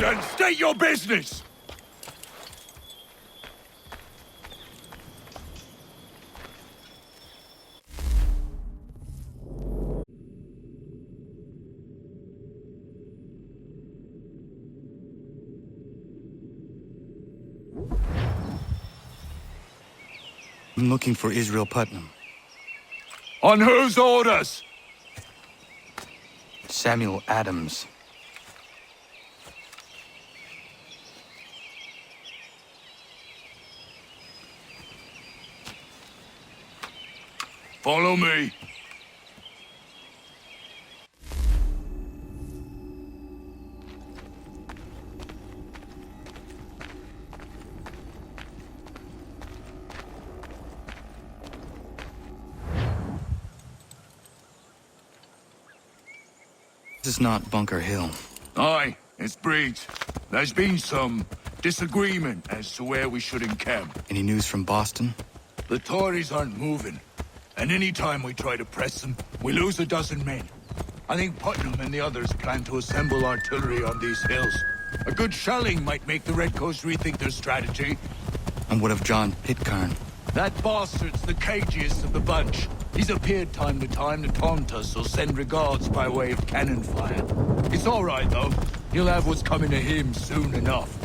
[SPEAKER 7] then, state your business!
[SPEAKER 2] I'm looking for Israel Putnam.
[SPEAKER 7] On whose orders?
[SPEAKER 2] Samuel Adams.
[SPEAKER 7] Follow me.
[SPEAKER 2] This is not Bunker Hill.
[SPEAKER 7] Aye, it's Breach. There's been some disagreement as to where we should encamp.
[SPEAKER 2] Any news from Boston?
[SPEAKER 7] The Tories aren't moving, and any time we try to press them, we lose a dozen men. I think Putnam and the others plan to assemble artillery on these hills. A good shelling might make the Redcoats rethink their strategy.
[SPEAKER 2] And what of John Pitcairn?
[SPEAKER 7] That bastard's the cagiest of the bunch. He's appeared time to time to taunt us or send regards by way of cannon fire. It's all right, though. He'll have what's coming to him soon enough.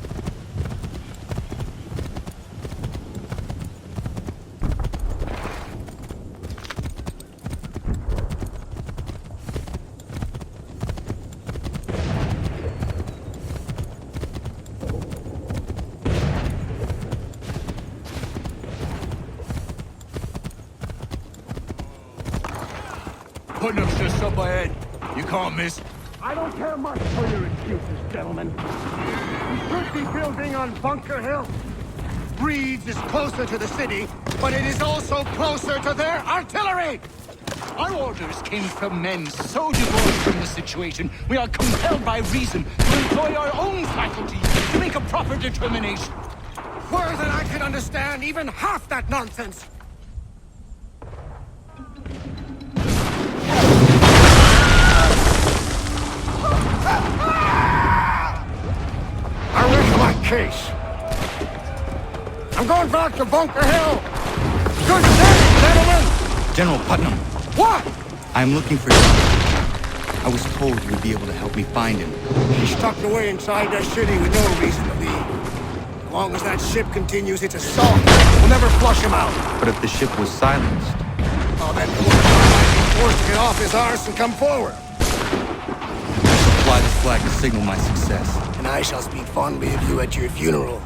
[SPEAKER 7] Putnam's just up ahead. You can't miss.
[SPEAKER 11] I don't care much for your excuses, gentlemen. We should be building on Bunker Hill. Reed's is closer to the city, but it is also closer to their artillery!
[SPEAKER 20] Our orders came from men so divorced from the situation, we are compelled by reason to employ our own faculties to make a proper determination.
[SPEAKER 11] Were that I could understand even half that nonsense! I rest my case. I'm going back to Bunker Hill. Good day, gentlemen!
[SPEAKER 2] General Putnam.
[SPEAKER 11] What?
[SPEAKER 2] I'm looking for you. I was told you would be able to help me find him.
[SPEAKER 11] He's tucked away inside that city with no reason to leave. As long as that ship continues its assault, we'll never flush him out.
[SPEAKER 2] But if the ship was silenced...
[SPEAKER 11] Oh, then might be forced to get off his arse and come forward.
[SPEAKER 2] Fly the flag to signal my success.
[SPEAKER 11] And I shall speak fondly of you at your funeral.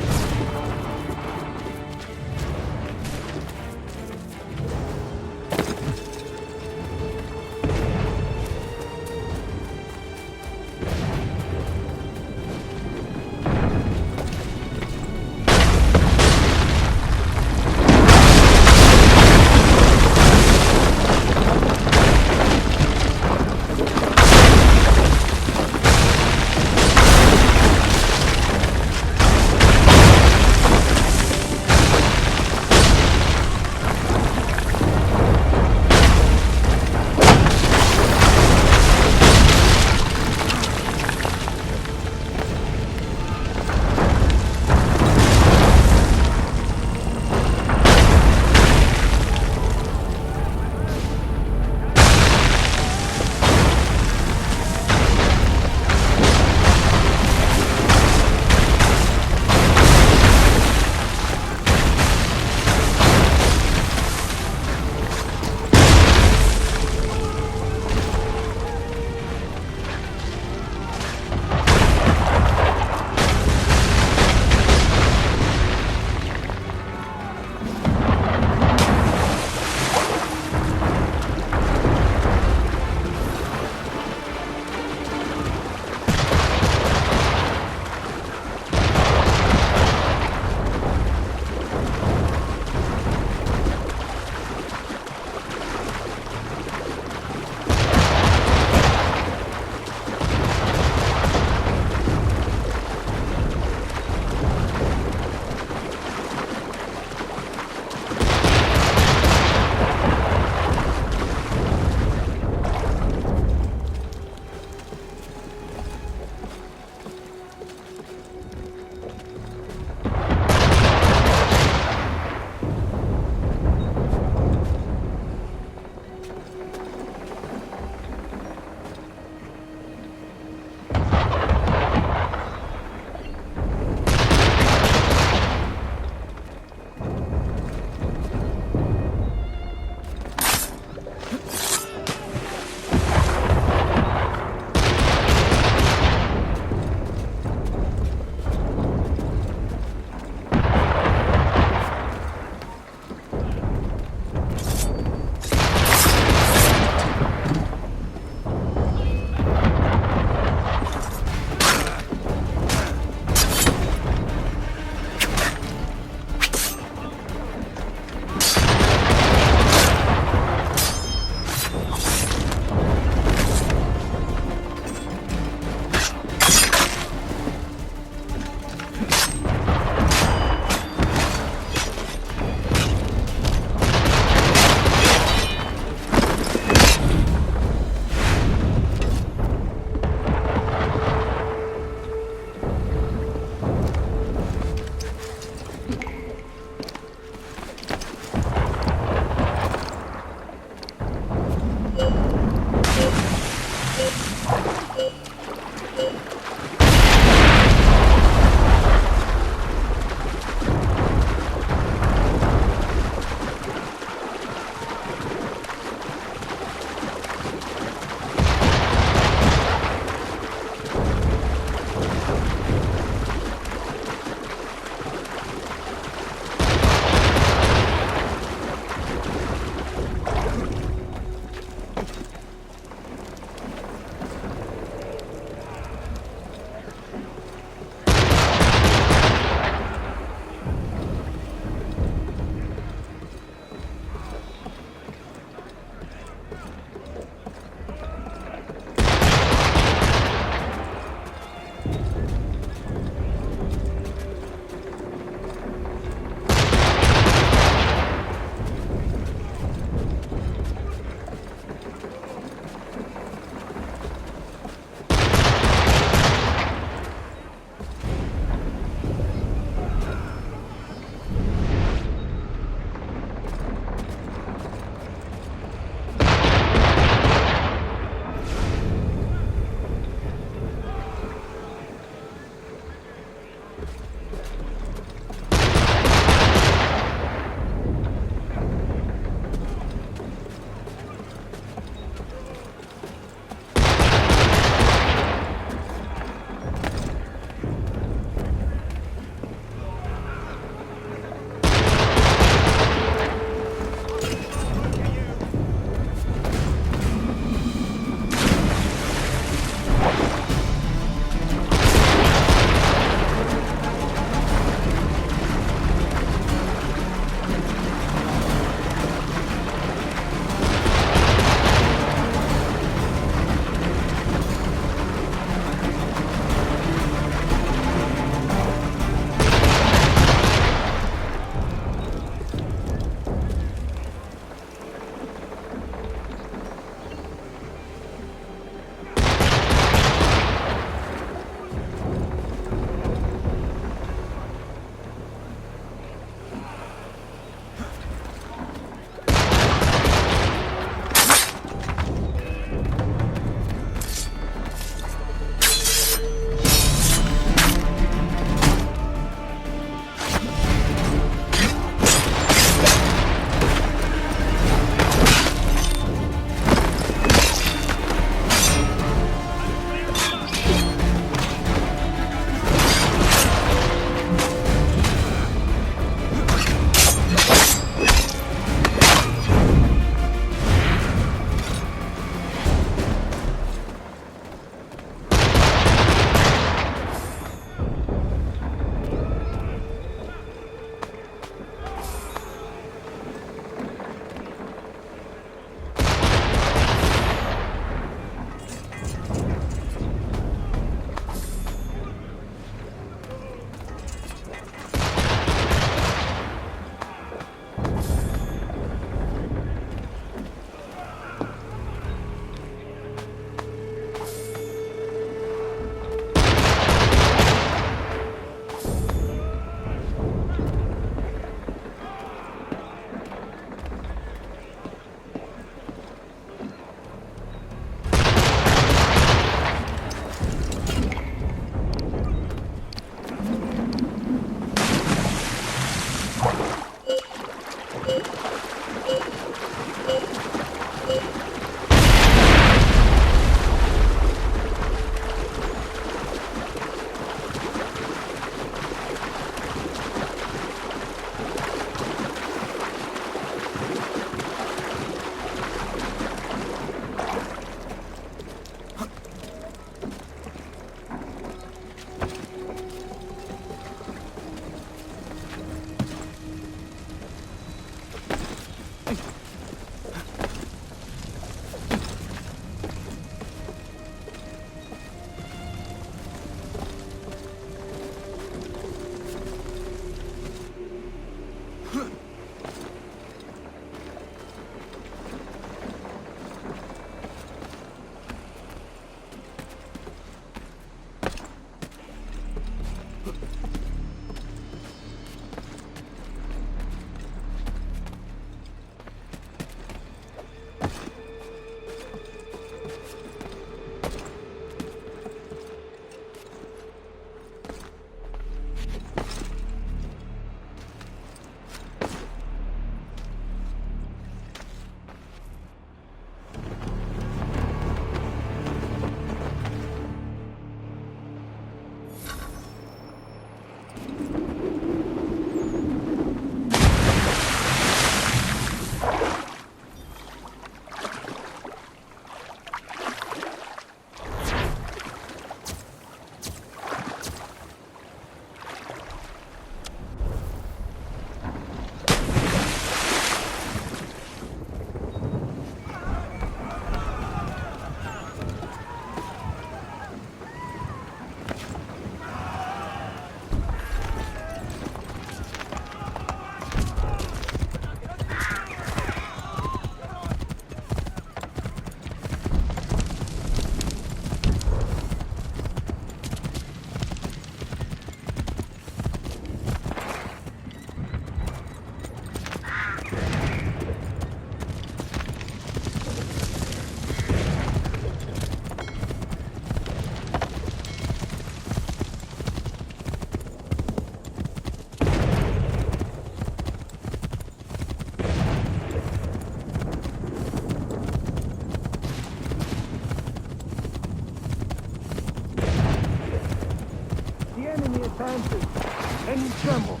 [SPEAKER 11] circumstances, then you tremble.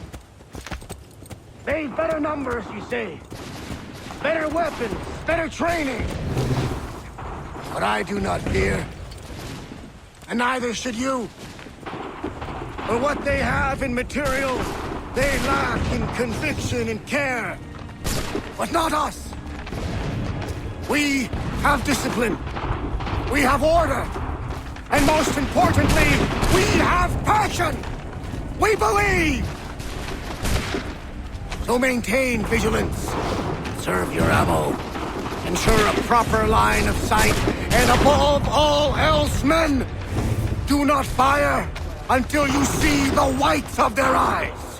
[SPEAKER 11] They've better numbers, you say. Better weapons, better training. But I do not fear. And neither should you. For what they have in material, they lack in conviction and care. But not us. We have discipline. We have order. And most importantly, we have passion. We believe. So maintain vigilance. Serve your ammo. Ensure a proper line of sight. And above all else, men, do not fire until you see the whites of their eyes.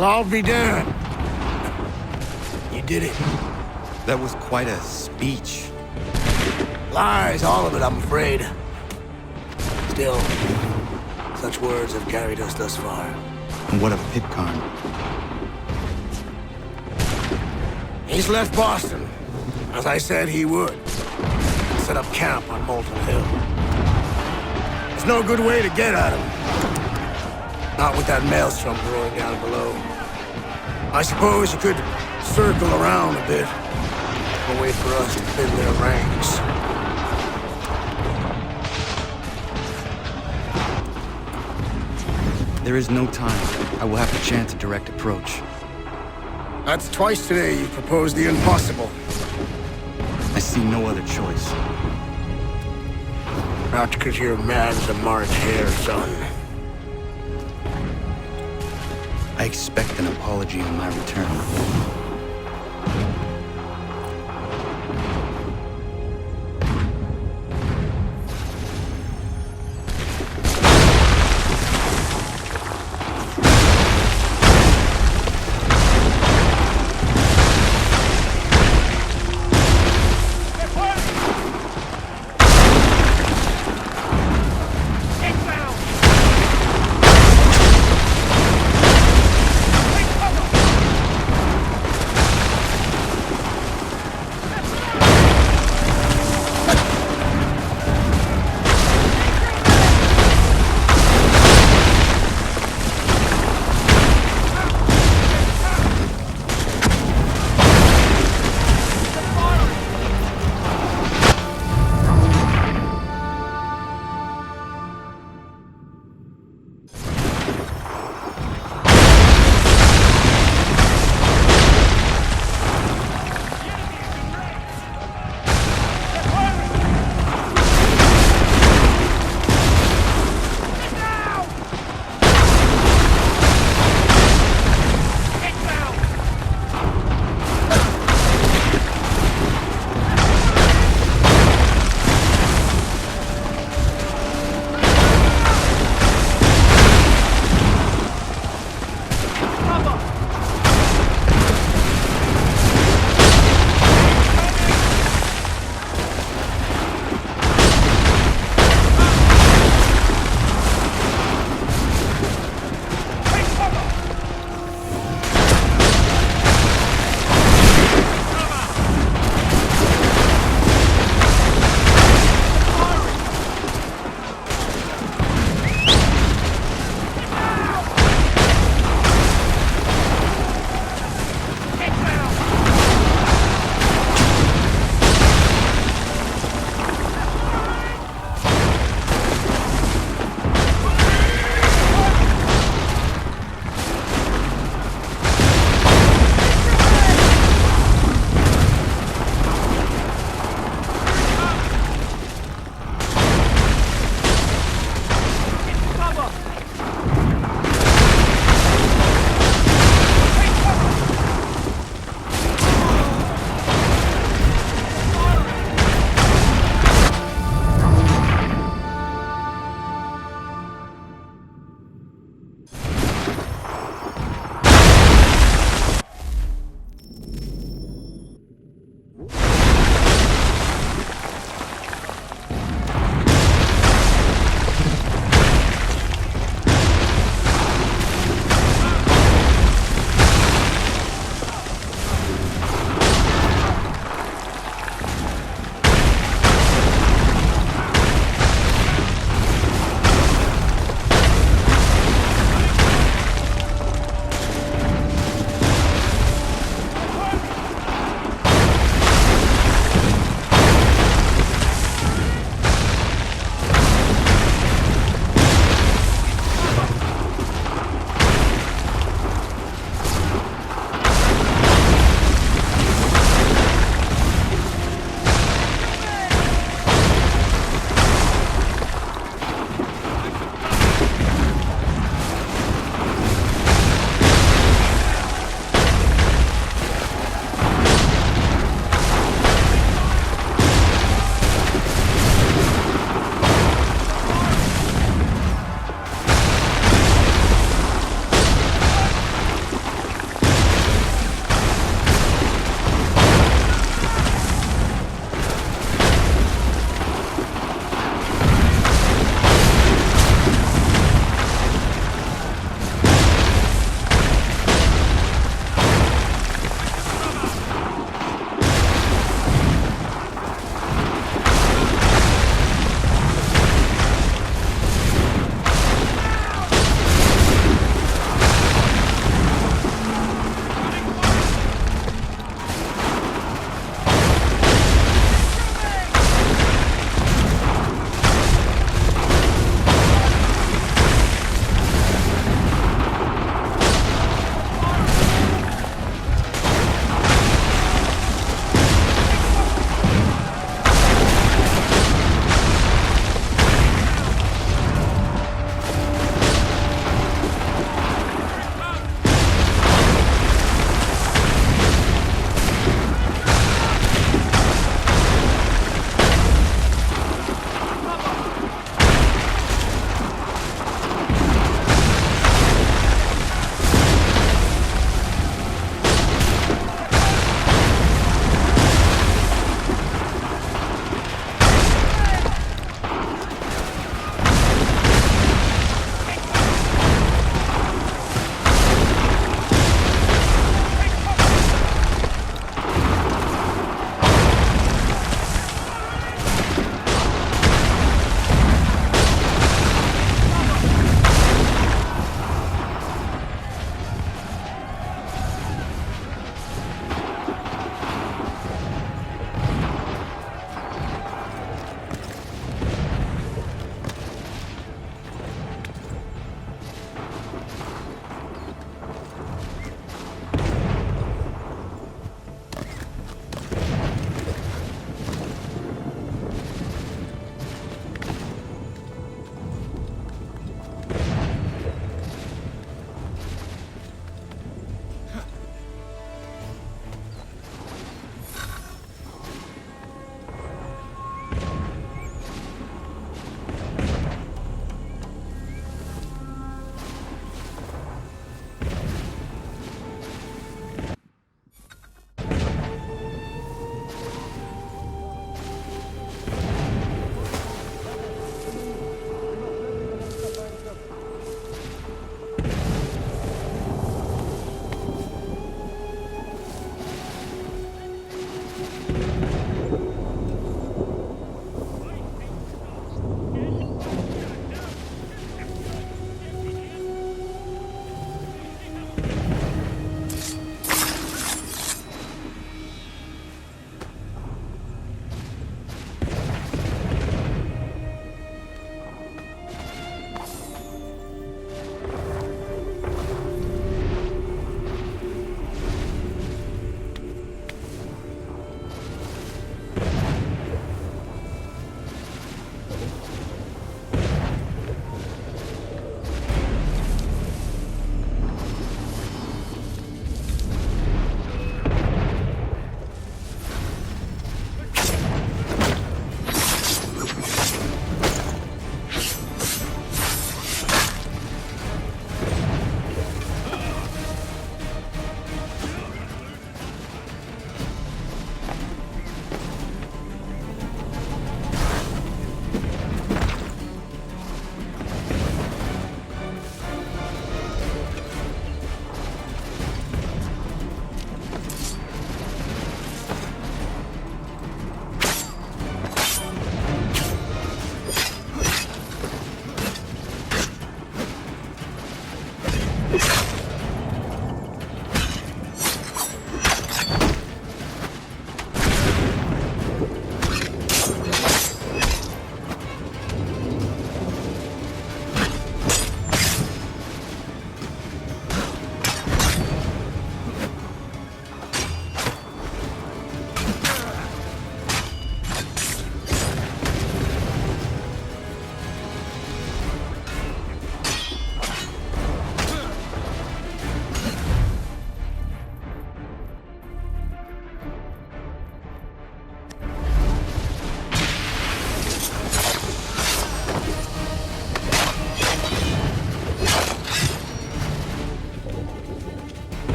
[SPEAKER 11] Well, I'll be damned. You did it.
[SPEAKER 16] That was quite a speech.
[SPEAKER 11] Lies, all of it, I'm afraid. Still, such words have carried us thus far.
[SPEAKER 16] And what of Pitcairn?
[SPEAKER 11] He's left Boston, as I said he would. Set up camp on Molten Hill. There's no good way to get at him. Not with that maelstrom roaring down below. I suppose you could circle around a bit and wait for us to thin their ranks.
[SPEAKER 16] There is no time. I will have to chance a direct approach.
[SPEAKER 11] That's twice today you've proposed the impossible.
[SPEAKER 16] I see no other choice.
[SPEAKER 11] Not because you're mad as a March hare, son.
[SPEAKER 16] I expect an apology on my return.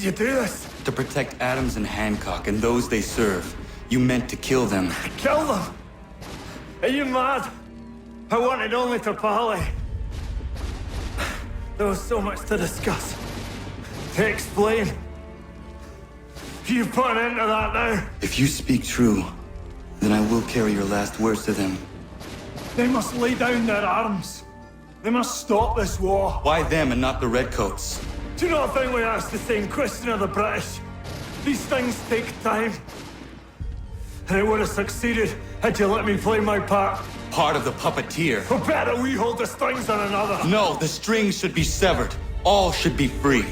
[SPEAKER 21] did you do this?
[SPEAKER 2] To protect Adams and Hancock and those they serve, you meant to kill them.
[SPEAKER 21] Kill them? Are you mad? I wanted only to parley. There was so much to discuss, to explain. You put an end to that now.
[SPEAKER 2] If you speak true, then I will carry your last words to them.
[SPEAKER 21] They must lay down their arms. They must stop this war.
[SPEAKER 2] Why them and not the Redcoats?
[SPEAKER 21] Do you not think we asked the same question of the British? These things take time. And it would have succeeded had you let me play my part.
[SPEAKER 2] Part of the puppeteer.
[SPEAKER 21] Or better, we hold the strings on another.
[SPEAKER 2] No, the strings should be severed. All should be free.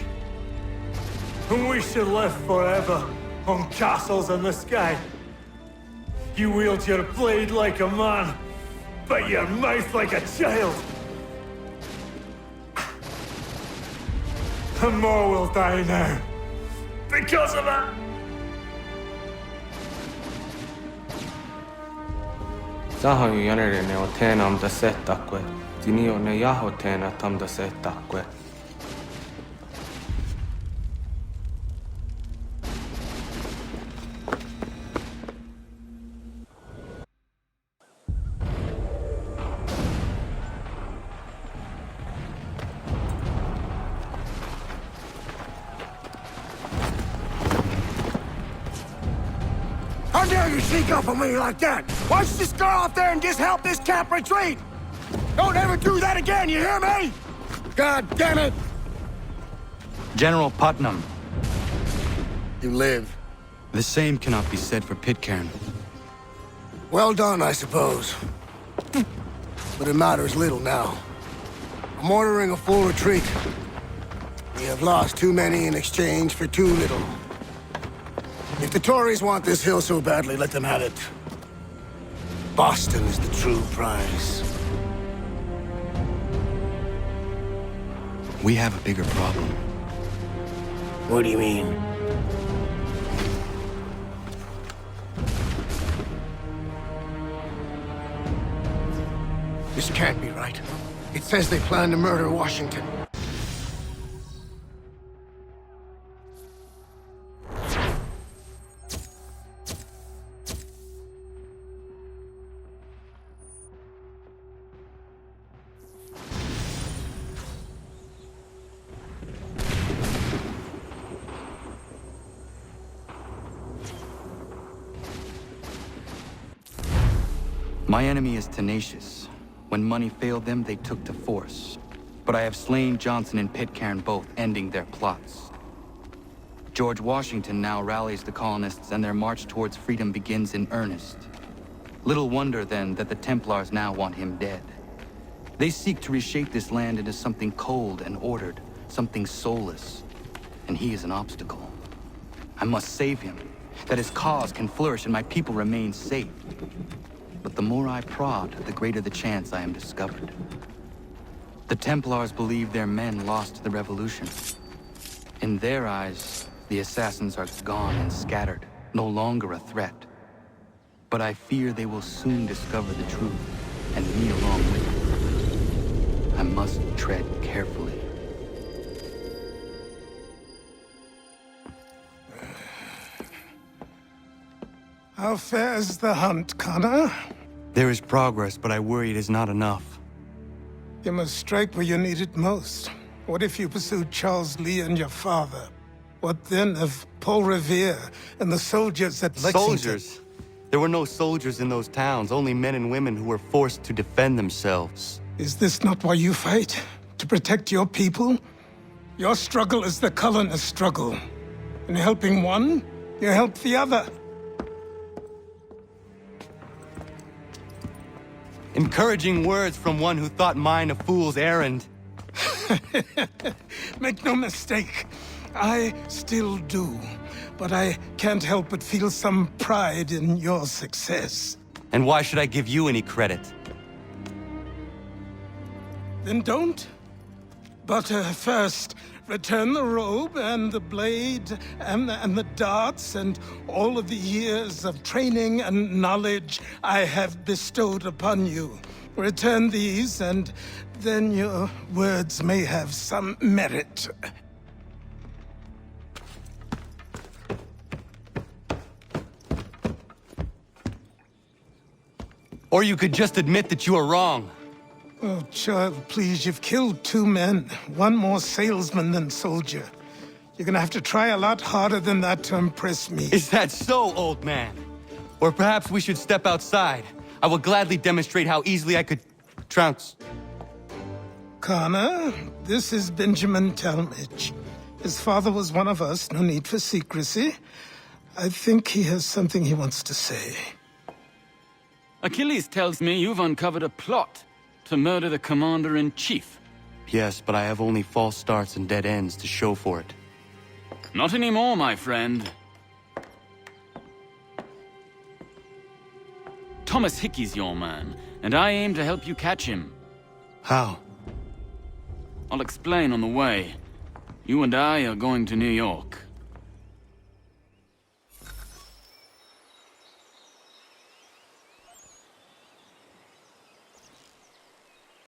[SPEAKER 21] And we should live forever on castles in the sky. You wield your blade like a man, but your mouth like a child. And more will die now. Because of it.
[SPEAKER 10] Sahoin jänerinen on teenam da settakwe. Tini on ne jaho teena tam da settakwe.
[SPEAKER 11] How dare you sneak up on me like that? Why don't you just go off there and just help this camp retreat? Don't ever do that again, you hear me? God damn it!
[SPEAKER 2] General Putnam.
[SPEAKER 11] You live.
[SPEAKER 2] The same cannot be said for Pitcairn.
[SPEAKER 11] Well done, I suppose. But it matters little now. I'm ordering a full retreat. We have lost too many in exchange for too little. If the Tories want this hill so badly, let them have it. Boston is the true prize.
[SPEAKER 2] We have a bigger problem.
[SPEAKER 11] What do you mean? This can't be right. It says they plan to murder Washington.
[SPEAKER 2] My enemy is tenacious. When money failed them, they took to force. But I have slain Johnson and Pitcairn both, ending their plots. George Washington now rallies the colonists and their march towards freedom begins in earnest. Little wonder, then, that the Templars now want him dead. They seek to reshape this land into something cold and ordered, something soulless. And he is an obstacle. I must save him, that his cause can flourish and my people remain safe. But the more I prod, the greater the chance I am discovered. The Templars believe their men lost the revolution. In their eyes, the assassins are gone and scattered, no longer a threat. But I fear they will soon discover the truth, and me along with them. I must tread carefully.
[SPEAKER 1] How fares the hunt, Connor?
[SPEAKER 2] There is progress, but I worry it is not enough.
[SPEAKER 1] You must strike where you need it most. What if you pursued Charles Lee and your father? What then of Paul Revere and the soldiers at Lexington?
[SPEAKER 2] Soldiers? There were no soldiers in those towns, only men and women who were forced to defend themselves.
[SPEAKER 1] Is this not why you fight? To protect your people? Your struggle is the colonist struggle. In helping one, you help the other.
[SPEAKER 2] Encouraging words from one who thought mine a fool's errand.
[SPEAKER 1] Make no mistake, I still do. But I can't help but feel some pride in your success.
[SPEAKER 2] And why should I give you any credit?
[SPEAKER 1] Then don't. But first, return the robe and the blade and the darts and all of the years of training and knowledge I have bestowed upon you. Return these, and then your words may have some merit.
[SPEAKER 2] Or you could just admit that you are wrong.
[SPEAKER 1] Oh, child, please, you've killed 2 men. One more salesman than soldier. You're gonna have to try a lot harder than that to impress me.
[SPEAKER 2] Is that so, old man? Or perhaps we should step outside. I will gladly demonstrate how easily I could trounce.
[SPEAKER 1] Connor, this is Benjamin Talmadge. His father was one of us, no need for secrecy. I think he has something he wants to say.
[SPEAKER 4] Achilles tells me you've uncovered a plot to murder the Commander-in-Chief.
[SPEAKER 2] Yes, but I have only false starts and dead ends to show for it.
[SPEAKER 4] Not anymore, my friend. Thomas Hickey's your man, and I aim to help you catch him.
[SPEAKER 2] How?
[SPEAKER 4] I'll explain on the way. You and I are going to New York.